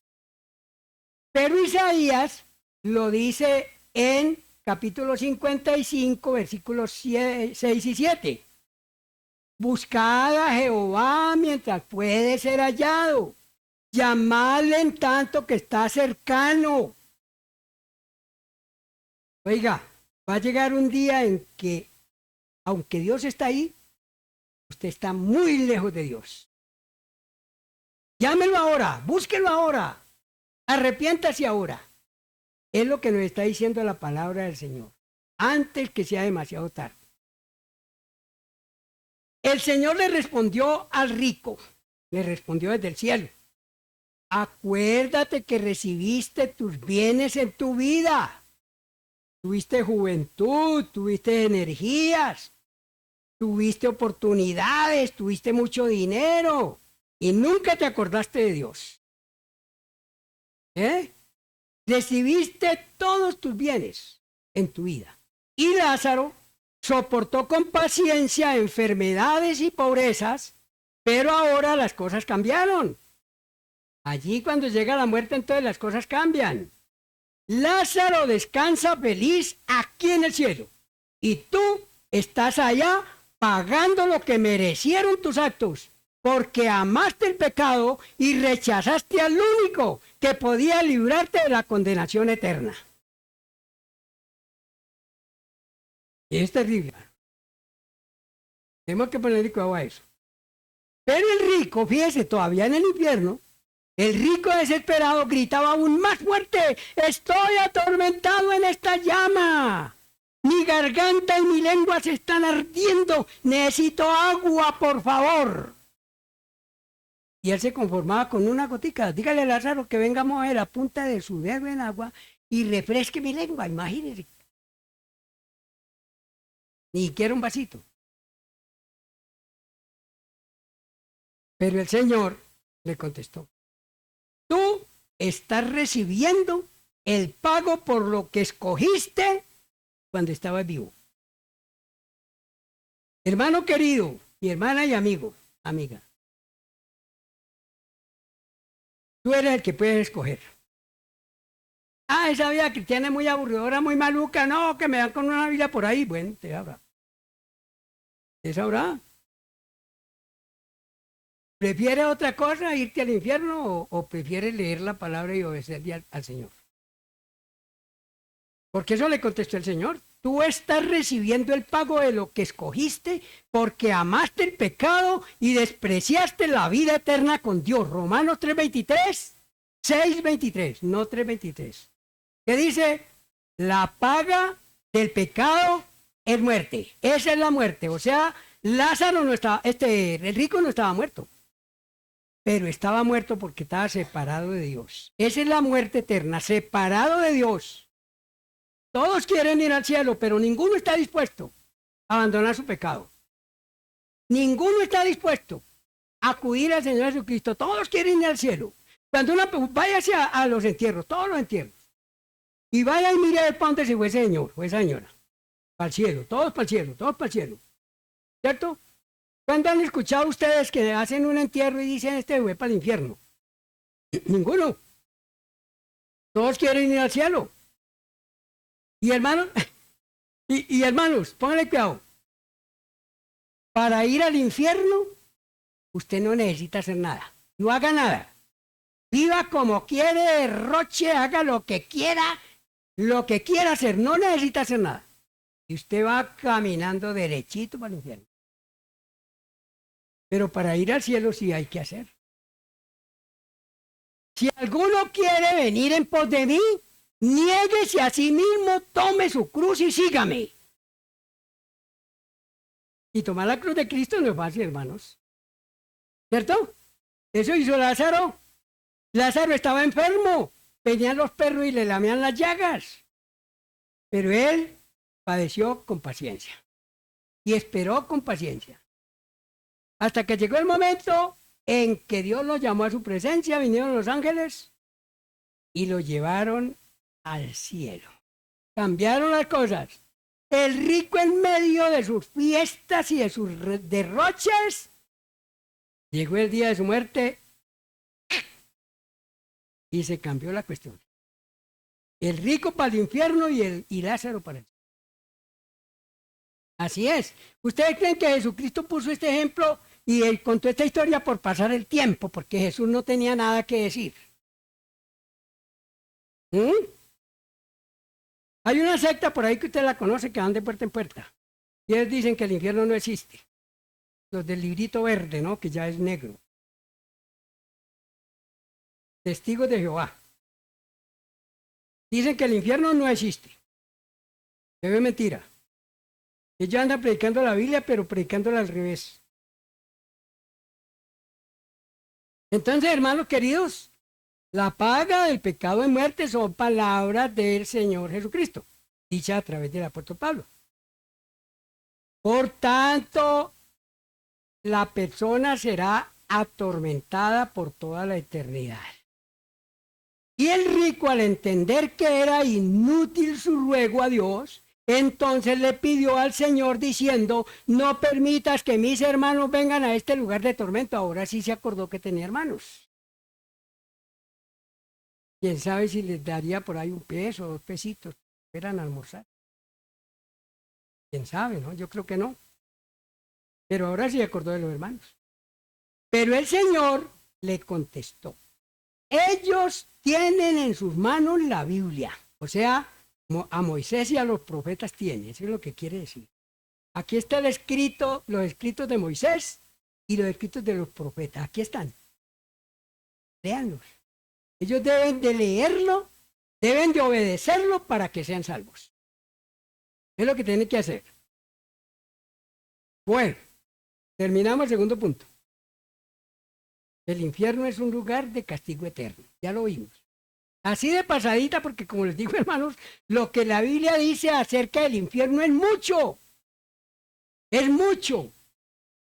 Pero Isaías lo dice en capítulo 55, versículos 6 y 7. Buscad a Jehová mientras puede ser hallado. Llamadle en tanto que está cercano. Oiga, va a llegar un día en que, aunque Dios está ahí, usted está muy lejos de Dios. Llámelo ahora, búsquelo ahora, arrepiéntase ahora. Es lo que nos está diciendo la palabra del Señor, antes que sea demasiado tarde. El Señor le respondió al rico, le respondió desde el cielo. Acuérdate que recibiste tus bienes en tu vida. Tuviste juventud, tuviste energías, tuviste oportunidades, tuviste mucho dinero y nunca te acordaste de Dios. Recibiste todos tus bienes en tu vida. Y Lázaro soportó con paciencia enfermedades y pobrezas, pero ahora las cosas cambiaron. Allí cuando llega la muerte, entonces las cosas cambian. Lázaro descansa feliz aquí en el cielo. Y tú estás allá pagando lo que merecieron tus actos, porque amaste el pecado y rechazaste al único que podía librarte de la condenación eterna. Y es terrible. Tenemos que ponerle cuidado a eso. Pero el rico, fíjese, todavía en el infierno, el rico desesperado gritaba aún más fuerte, estoy atormentado en esta llama. Mi garganta y mi lengua se están ardiendo, necesito agua, por favor. Y él se conformaba con una gotica. Dígale a Lázaro que venga a mover la punta de su dedo en agua y refresque mi lengua, imagínese. Ni siquiera un vasito. Pero el Señor le contestó, tú estás recibiendo el pago por lo que escogiste cuando estabas vivo. Hermano querido, y hermana y amigo, amiga, tú eres el que puedes escoger. Ah, esa vida cristiana es muy aburridora, muy maluca, no, que me dan con una vida por ahí. Bueno, te sabrá. Te sabrá. ¿Prefieres otra cosa, irte al infierno, o prefieres leer la palabra y obedecerle al Señor? Porque eso le contestó el Señor. Tú estás recibiendo el pago de lo que escogiste porque amaste el pecado y despreciaste la vida eterna con Dios. Romanos 3:23, 6:23, no 3:23. ¿Qué dice? La paga del pecado es muerte. Esa es la muerte. O sea, Lázaro no estaba, el rico no estaba muerto, pero estaba muerto porque estaba separado de Dios. Esa es la muerte eterna, separado de Dios. Todos quieren ir al cielo, pero ninguno está dispuesto a abandonar su pecado. Ninguno está dispuesto a acudir al Señor Jesucristo. Todos quieren ir al cielo. Cuando váyase a los entierros, todos los entierros, y vaya y mire para dónde se fue ese señor o esa señora. Para el cielo, todos para el cielo, todos para el cielo. ¿Cierto? ¿Cuándo han escuchado ustedes que hacen un entierro y dicen este fue para el infierno? Ninguno. Todos quieren ir al cielo. Y hermanos, y hermanos, pónganle cuidado. Para ir al infierno, usted no necesita hacer nada. No haga nada. Viva como quiere, derroche, haga lo que quiera hacer. No necesita hacer nada. Y usted va caminando derechito para el infierno. Pero para ir al cielo sí hay que hacer. Si alguno quiere venir en pos de mí, niéguese a sí mismo, tome su cruz y sígame. Y tomar la cruz de Cristo no es fácil, hermanos. ¿Cierto? Eso hizo Lázaro. Lázaro estaba enfermo. Venían los perros y le lamían las llagas. Pero él padeció con paciencia. Y esperó con paciencia. Hasta que llegó el momento en que Dios lo llamó a su presencia, vinieron los ángeles y lo llevaron al cielo. Cambiaron las cosas. El rico en medio de sus fiestas y de sus derroches, llegó el día de su muerte y se cambió la cuestión. El rico para el infierno y Lázaro para el cielo. Así es. ¿Ustedes creen que Jesucristo puso este ejemplo y contó esta historia por pasar el tiempo, porque Jesús no tenía nada que decir? Hay una secta por ahí que usted la conoce que van de puerta en puerta. Y ellos dicen que el infierno no existe. Los del librito verde, ¿no? Que ya es negro. Testigos de Jehová. Dicen que el infierno no existe. Eso es mentira. Ellos andan predicando la Biblia, pero predicándola al revés. Entonces, hermanos queridos, la paga del pecado de muerte son palabras del Señor Jesucristo, dichas a través del apóstol Pablo. Por tanto, la persona será atormentada por toda la eternidad. Y el rico, al entender que era inútil su ruego a Dios, entonces le pidió al Señor diciendo, no permitas que mis hermanos vengan a este lugar de tormento. Ahora sí se acordó que tenía hermanos. Quién sabe si les daría por ahí un peso o 2 pesitos, fueran a almorzar. Quién sabe, ¿no? Yo creo que no. Pero ahora sí se acordó de los hermanos. Pero el Señor le contestó, ellos tienen en sus manos la Biblia. O sea, a Moisés y a los profetas tiene. Eso es lo que quiere decir. Aquí está el escrito, los escritos de Moisés y los escritos de los profetas. Aquí están. Léanlos. Ellos deben de leerlo, deben de obedecerlo para que sean salvos. Es lo que tienen que hacer. Bueno, terminamos el segundo punto. El infierno es un lugar de castigo eterno. Ya lo vimos. Así de pasadita, porque como les digo, hermanos, lo que la Biblia dice acerca del infierno es mucho. Es mucho.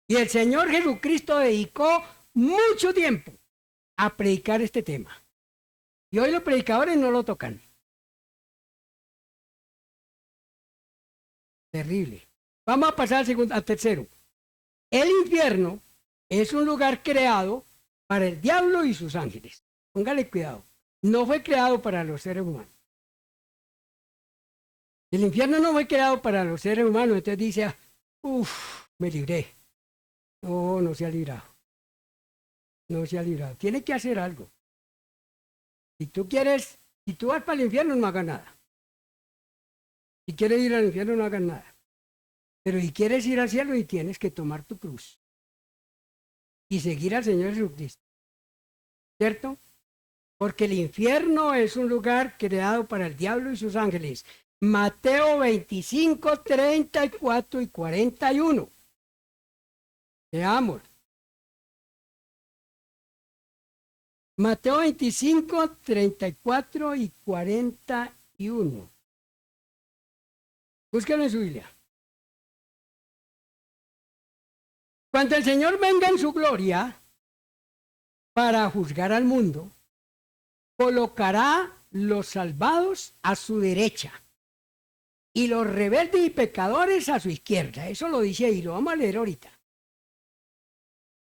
Y el Señor Jesucristo dedicó mucho tiempo a predicar este tema. Y hoy los predicadores no lo tocan. Terrible. Vamos a pasar al tercero. El infierno es un lugar creado para el diablo y sus ángeles. Póngale cuidado. No fue creado para los seres humanos. El infierno no fue creado para los seres humanos. Entonces dice, uff, me libré. No, no se ha librado. No se ha librado. Tiene que hacer algo. Si tú vas para el infierno, no hagas nada. Si quieres ir al infierno, no hagas nada. Pero si quieres ir al cielo, y tienes que tomar tu cruz. Y seguir al Señor Jesucristo. ¿Cierto? Porque el infierno es un lugar creado para el diablo y sus ángeles. Mateo 25, 34 y 41. Veamos. Mateo 25, 34 y 41. Búsquenlo en su Biblia. Cuando el Señor venga en su gloria para juzgar al mundo, colocará los salvados a su derecha y los rebeldes y pecadores a su izquierda. Eso lo dice ahí, lo vamos a leer ahorita.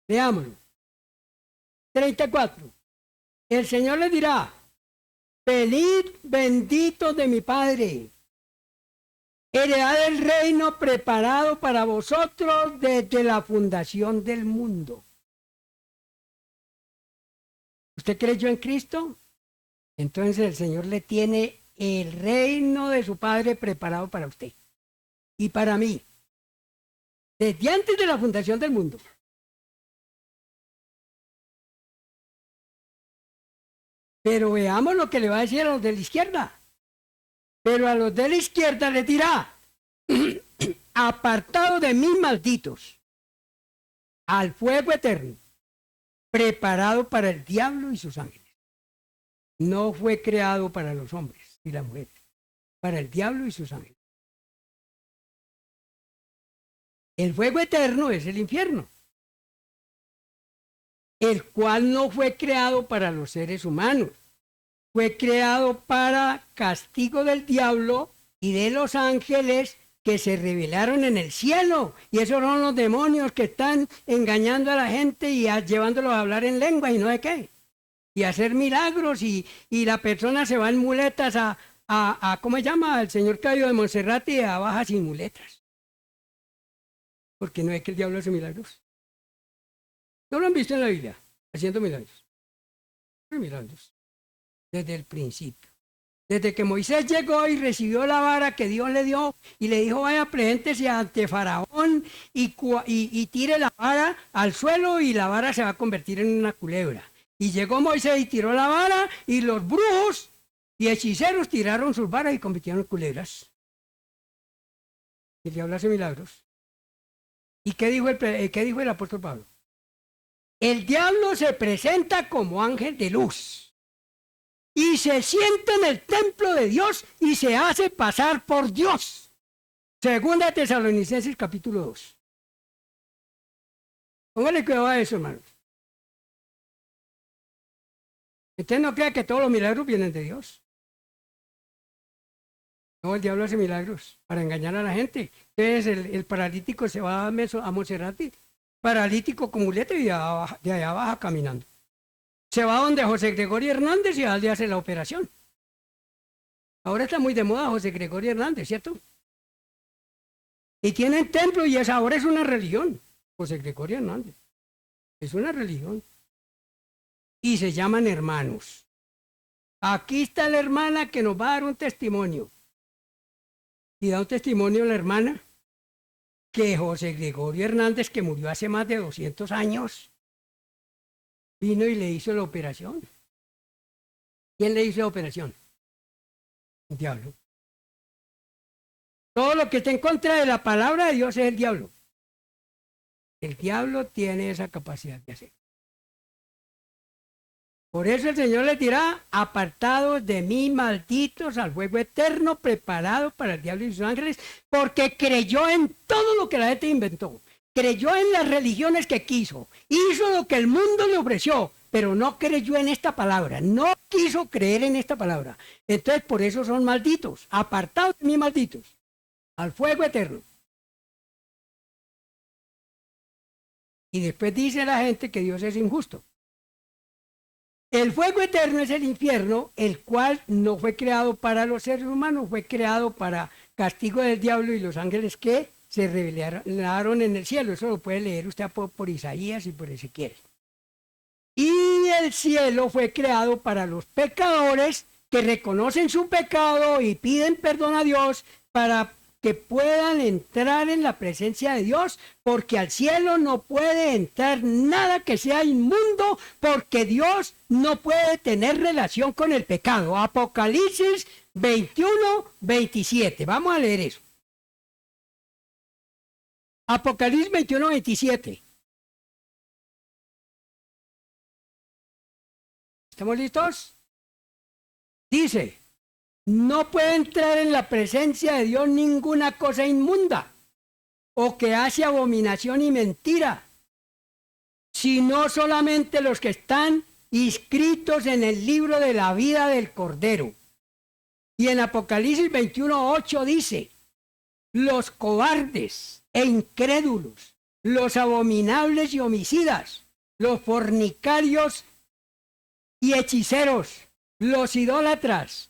Veámoslo. 34. El Señor les dirá, venid benditos de mi Padre, heredad del reino preparado para vosotros desde la fundación del mundo. ¿Usted creyó en Cristo? Entonces el Señor le tiene el reino de su Padre preparado para usted y para mí, desde antes de la fundación del mundo. Pero veamos lo que le va a decir a los de la izquierda. Pero a los de la izquierda les dirá, apartados de mí, malditos, al fuego eterno, preparado para el diablo y sus ángeles. No fue creado para los hombres y las mujeres, para el diablo y sus ángeles. El fuego eterno es el infierno, el cual no fue creado para los seres humanos. Fue creado para castigo del diablo y de los ángeles que se rebelaron en el cielo. Y esos son los demonios que están engañando a la gente y llevándolos a hablar en lengua y no sé qué. Y hacer milagros y la persona se va en muletas ¿cómo se llama? El señor Cayo de Monserrate y a baja sin muletas. Porque no es que el diablo hace milagros. ¿No lo han visto en la Biblia? Haciendo milagros. Milagros. Desde el principio. Desde que Moisés llegó y recibió la vara que Dios le dio y le dijo, vaya, preséntese ante Faraón y tire la vara al suelo y la vara se va a convertir en una culebra. Y llegó Moisés y tiró la vara y los brujos y hechiceros tiraron sus varas y convirtieron en culebras. El diablo hace milagros. ¿Y qué dijo el apóstol Pablo? El diablo se presenta como ángel de luz. Y se sienta en el templo de Dios y se hace pasar por Dios. Segunda de Tesalonicenses capítulo 2. Póngale cuidado a eso, hermanos. Usted no crea que todos los milagros vienen de Dios. No, el diablo hace milagros para engañar a la gente. Entonces el paralítico se va a Monserrate, paralítico con muleta y de allá baja caminando. Se va donde José Gregorio Hernández y le hace la operación. Ahora está muy de moda José Gregorio Hernández, ¿cierto? Y tienen templo y ahora es una religión. José Gregorio Hernández. Es una religión. Y se llaman hermanos. Aquí está la hermana que nos va a dar un testimonio. Y da un testimonio la hermana que José Gregorio Hernández, que murió hace más de 200 años, vino y le hizo la operación. ¿Quién le hizo la operación? El diablo. Todo lo que está en contra de la palabra de Dios es el diablo. El diablo tiene esa capacidad de hacer. Por eso el Señor les dirá, apartados de mí, malditos, al fuego eterno preparado para el diablo y sus ángeles, porque creyó en todo lo que la gente inventó. Creyó en las religiones que quiso, hizo lo que el mundo le ofreció, pero no creyó en esta palabra, no quiso creer en esta palabra. Entonces por eso son malditos, apartados de mí, malditos, al fuego eterno. Y después dice la gente que Dios es injusto. El fuego eterno es el infierno, el cual no fue creado para los seres humanos, fue creado para castigo del diablo y los ángeles que se rebelaron en el cielo. Eso lo puede leer usted por Isaías y por Ezequiel. Y el cielo fue creado para los pecadores que reconocen su pecado y piden perdón a Dios para que puedan entrar en la presencia de Dios, porque al cielo no puede entrar nada que sea inmundo, porque Dios no puede tener relación con el pecado. Apocalipsis 21, 27. Vamos a leer eso. Apocalipsis 21, 27. ¿Estamos listos? Dice, no puede entrar en la presencia de Dios ninguna cosa inmunda o que hace abominación y mentira, sino solamente los que están inscritos en el libro de la vida del Cordero. Y en Apocalipsis 21:8 dice, los cobardes e incrédulos, los abominables y homicidas, los fornicarios y hechiceros, los idólatras,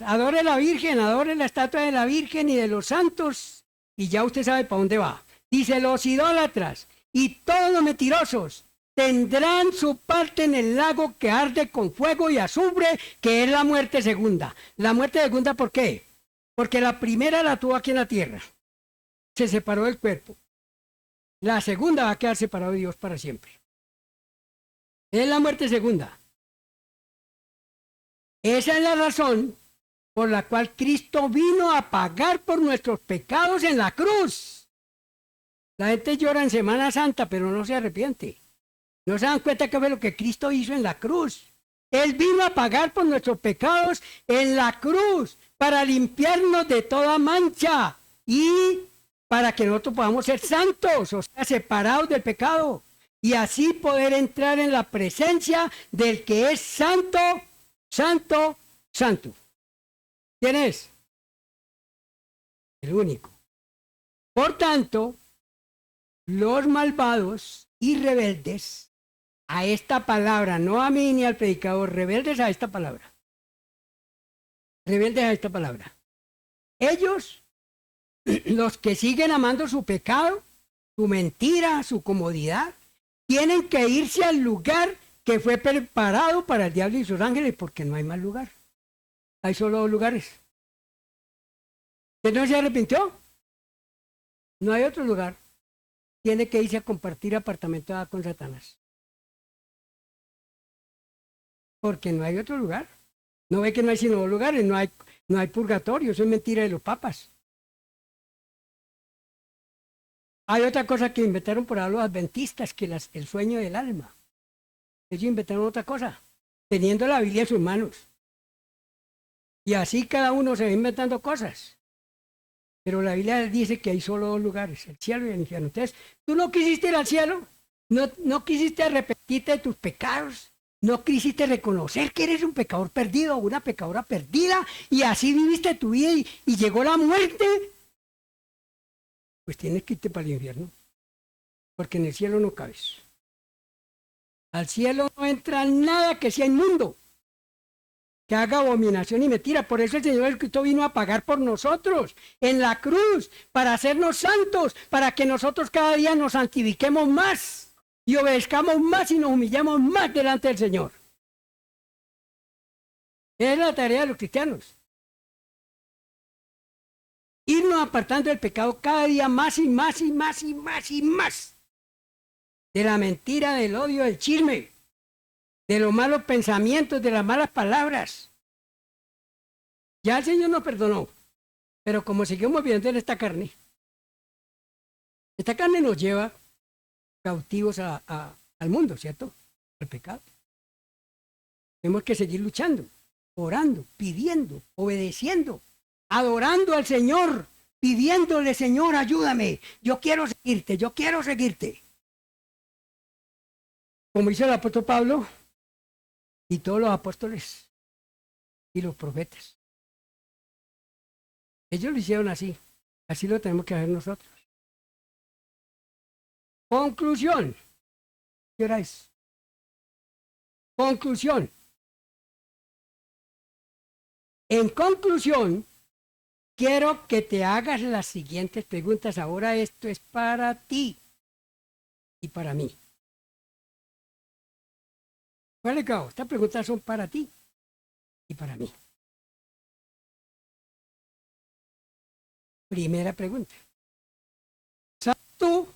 adore la Virgen, adore la estatua de la Virgen y de los santos, y ya usted sabe para dónde va. Dice, los idólatras y todos los mentirosos tendrán su parte en el lago que arde con fuego y azufre, que es la muerte segunda. La muerte segunda, ¿por qué? Porque la primera la tuvo aquí en la tierra, se separó del cuerpo. La segunda va a quedar separado de Dios para siempre. Es la muerte segunda. Esa es la razón por la cual Cristo vino a pagar por nuestros pecados en la cruz. La gente llora en Semana Santa, pero no se arrepiente. No se dan cuenta que fue lo que Cristo hizo en la cruz. Él vino a pagar por nuestros pecados en la cruz para limpiarnos de toda mancha y para que nosotros podamos ser santos, o sea, separados del pecado, y así poder entrar en la presencia del que es santo, santo, santo. ¿Quién es? El único. Por tanto, los malvados y rebeldes a esta palabra, no a mí ni al predicador, rebeldes a esta palabra. Rebeldes a esta palabra. Ellos, los que siguen amando su pecado, su mentira, su comodidad, tienen que irse al lugar que fue preparado para el diablo y sus ángeles, porque no hay más lugar. Hay solo 2 lugares. ¿Usted no se arrepintió? No hay otro lugar. Tiene que irse a compartir apartamento con Satanás. Porque no hay otro lugar. No ve que no hay sino 2 lugares, no hay purgatorio, eso es mentira de los papas. Hay otra cosa que inventaron por ahí los adventistas, que el sueño del alma. Ellos inventaron otra cosa, teniendo la Biblia en sus manos. Y así cada uno se va inventando cosas. Pero la Biblia dice que hay solo 2 lugares, el cielo y el infierno. Entonces, tú no quisiste ir al cielo, no quisiste arrepentirte de tus pecados, no quisiste reconocer que eres un pecador perdido o una pecadora perdida, y así viviste tu vida y llegó la muerte. Pues tienes que irte para el infierno, porque en el cielo no cabes. Al cielo no entra nada que sea inmundo, que haga abominación y mentira. Por eso el Señor Jesucristo vino a pagar por nosotros en la cruz, para hacernos santos, para que nosotros cada día nos santifiquemos más y obedezcamos más y nos humillemos más delante del Señor. Es la tarea de los cristianos. Irnos apartando del pecado cada día más y más y más y más y más. De la mentira, del odio, del chisme, de los malos pensamientos, de las malas palabras. Ya el Señor nos perdonó, pero como seguimos viviendo en esta carne nos lleva cautivos al mundo, ¿cierto? Al pecado. Tenemos que seguir luchando, orando, pidiendo, obedeciendo, adorando al Señor, pidiéndole, Señor, ayúdame, yo quiero seguirte, yo quiero seguirte. Como hizo el apóstol Pablo y todos los apóstoles y los profetas. Ellos lo hicieron así, así lo tenemos que hacer nosotros. Conclusión. ¿Qué hora es? Conclusión. En conclusión, quiero que te hagas las siguientes preguntas. Ahora esto es para ti y para mí. Vale, Cabo, estas preguntas son para ti y para mí. Primera pregunta. ¿Sabes tú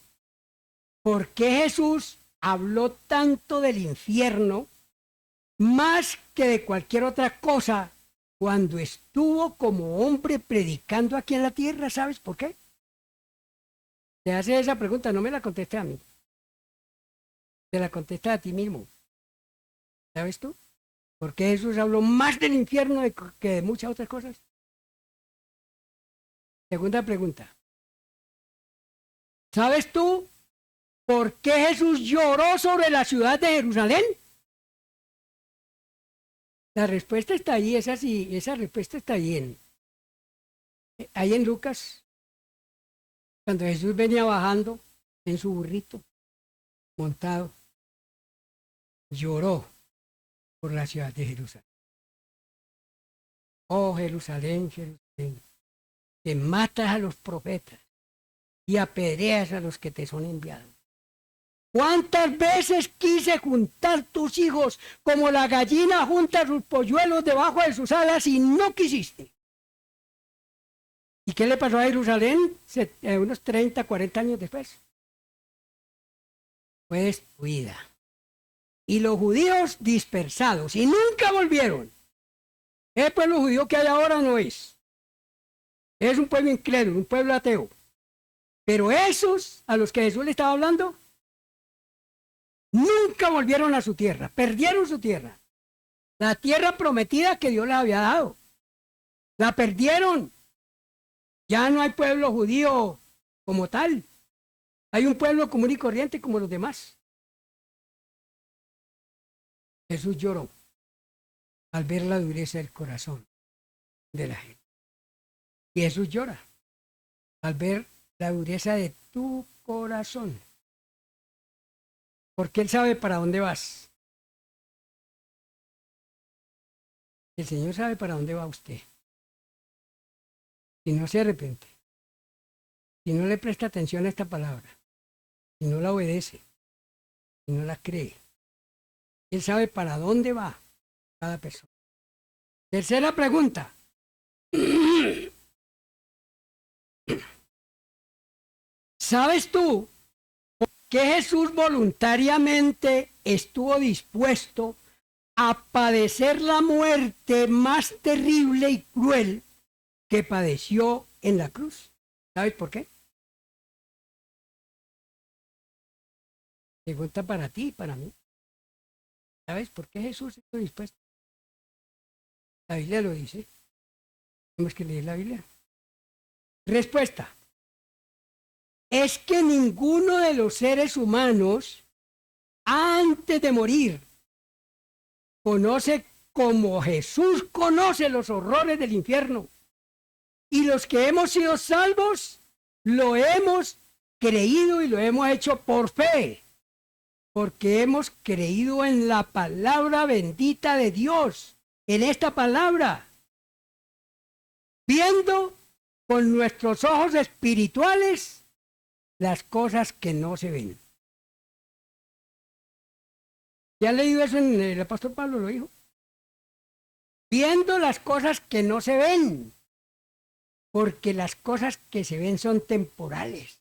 por qué Jesús habló tanto del infierno más que de cualquier otra cosa cuando estuvo como hombre predicando aquí en la tierra? ¿Sabes por qué? Te hace esa pregunta, no me la contestes a mí. Te la contestas a ti mismo. ¿Sabes tú? ¿Por qué Jesús habló más del infierno que de muchas otras cosas? Segunda pregunta. ¿Sabes tú por qué Jesús lloró sobre la ciudad de Jerusalén? La respuesta está ahí, esa respuesta está ahí en Lucas, cuando Jesús venía bajando en su burrito, montado, lloró por la ciudad de Jerusalén. Oh Jerusalén, Jerusalén, que matas a los profetas y apedreas a los que te son enviados. ¿Cuántas veces quise juntar tus hijos como la gallina junta sus polluelos debajo de sus alas y no quisiste? ¿Y qué le pasó a Jerusalén unos 30, 40 años después? Fue destruida. Y los judíos dispersados y nunca volvieron. El pueblo judío que hay ahora no es. Es un pueblo incrédulo, un pueblo ateo. Pero esos a los que Jesús le estaba hablando, nunca volvieron a su tierra, perdieron su tierra. La tierra prometida que Dios les había dado. La perdieron. Ya no hay pueblo judío como tal. Hay un pueblo común y corriente como los demás. Jesús lloró al ver la dureza del corazón de la gente. Y Jesús llora al ver la dureza de tu corazón. Porque Él sabe para dónde vas. El Señor sabe para dónde va usted. Si no se arrepiente, si no le presta atención a esta palabra, si no la obedece, si no la cree, Él sabe para dónde va cada persona. Tercera pregunta. ¿Sabes tú por qué Jesús voluntariamente estuvo dispuesto a padecer la muerte más terrible y cruel que padeció en la cruz? ¿Sabes por qué? Pregunta para ti y para mí. ¿Sabes por qué Jesús estuvo dispuesto? La Biblia lo dice. Tenemos que leer la Biblia. Respuesta. Es que ninguno de los seres humanos, antes de morir, conoce como Jesús conoce los horrores del infierno. Y los que hemos sido salvos, lo hemos creído y lo hemos hecho por fe. Porque hemos creído en la palabra bendita de Dios. En esta palabra. Viendo con nuestros ojos espirituales las cosas que no se ven. ¿Ya han leído eso en el apóstol Pablo? Lo dijo. Viendo las cosas que no se ven. Porque las cosas que se ven son temporales.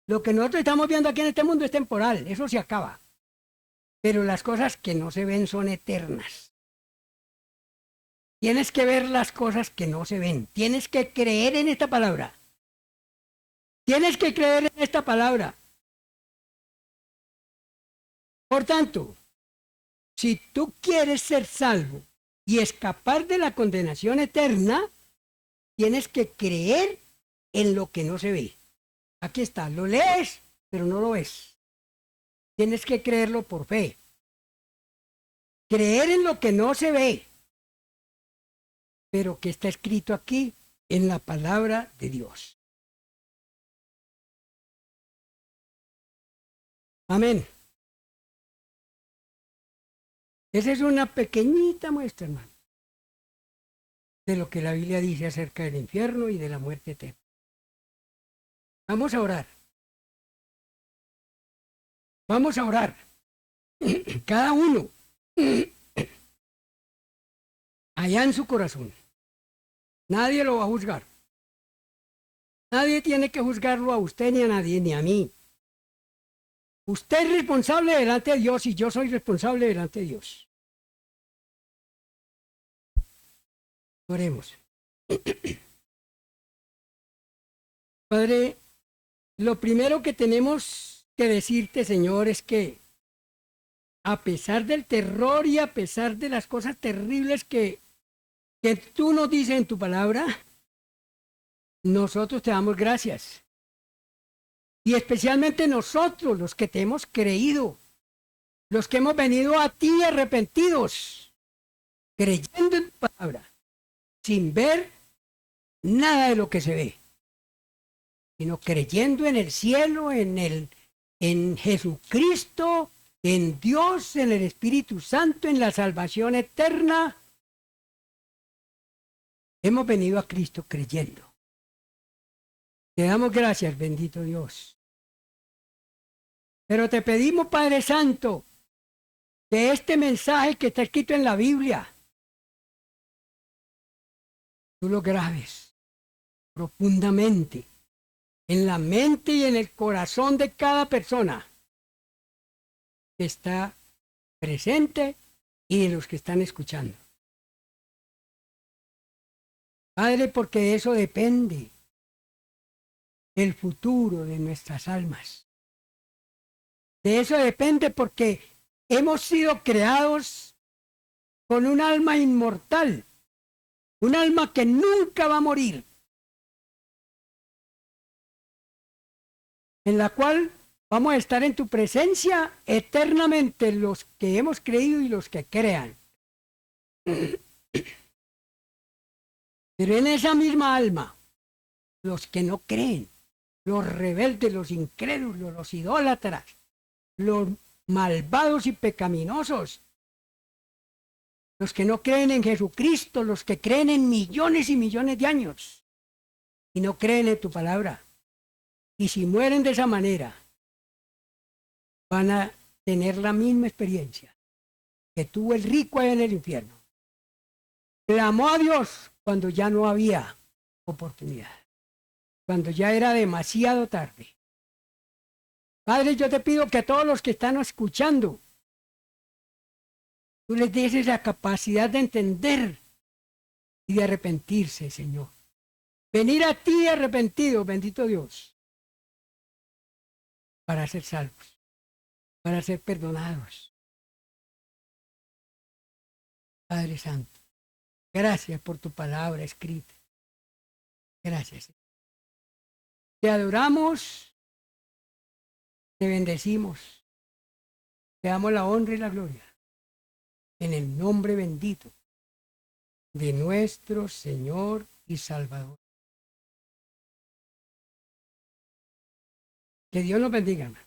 Lo que nosotros estamos viendo aquí en este mundo es temporal, eso se acaba. Pero las cosas que no se ven son eternas. Tienes que ver las cosas que no se ven. Tienes que creer en esta palabra. Tienes que creer en esta palabra. Por tanto, Si tú quieres ser salvo y escapar de la condenación eterna, tienes que creer en lo que no se ve. Aquí está, lo lees, pero no lo ves. Tienes que creerlo por fe. Creer en lo que no se ve, pero que está escrito aquí en la palabra de Dios. Amén. Esa es una pequeñita muestra, hermano, de lo que la Biblia dice acerca del infierno y de la muerte eterna. Vamos a orar. Vamos a orar. Cada uno, allá en su corazón. Nadie lo va a juzgar. Nadie tiene que juzgarlo a usted ni a nadie, ni a mí. Usted es responsable delante de Dios y yo soy responsable delante de Dios. Oremos. Padre, lo primero que tenemos que decirte, Señor, es que a pesar del terror y a pesar de las cosas terribles que tú nos dices en tu palabra, nosotros te damos gracias. Y especialmente nosotros, los que te hemos creído, los que hemos venido a ti arrepentidos, creyendo en tu palabra, sin ver nada de lo que se ve, sino creyendo en el cielo, en Jesucristo, en Dios, en el Espíritu Santo, en la salvación eterna. Hemos venido a Cristo creyendo. Te damos gracias, bendito Dios. Pero te pedimos, Padre Santo, que este mensaje que está escrito en la Biblia, tú lo grabes profundamente en la mente y en el corazón de cada persona que está presente y de los que están escuchando. Padre, porque de eso depende el futuro de nuestras almas. De eso depende porque hemos sido creados con un alma inmortal, un alma que nunca va a morir, en la cual vamos a estar en tu presencia eternamente los que hemos creído y los que crean. Pero en esa misma alma, los que no creen, los rebeldes, los incrédulos, los idólatras, los malvados y pecaminosos, los que no creen en Jesucristo, los que creen en millones y millones de años y no creen en tu palabra. Y si mueren de esa manera, van a tener la misma experiencia que tuvo el rico allá en el infierno. Clamó a Dios cuando ya no había oportunidad, cuando ya era demasiado tarde. Padre, yo te pido que a todos los que están escuchando, tú les des esa capacidad de entender y de arrepentirse, Señor. Venir a ti arrepentido, bendito Dios, para ser salvos, para ser perdonados. Padre Santo, gracias por tu palabra escrita. Gracias. Te adoramos. Te bendecimos, te damos la honra y la gloria, en el nombre bendito de nuestro Señor y Salvador. Que Dios nos bendiga, hermano.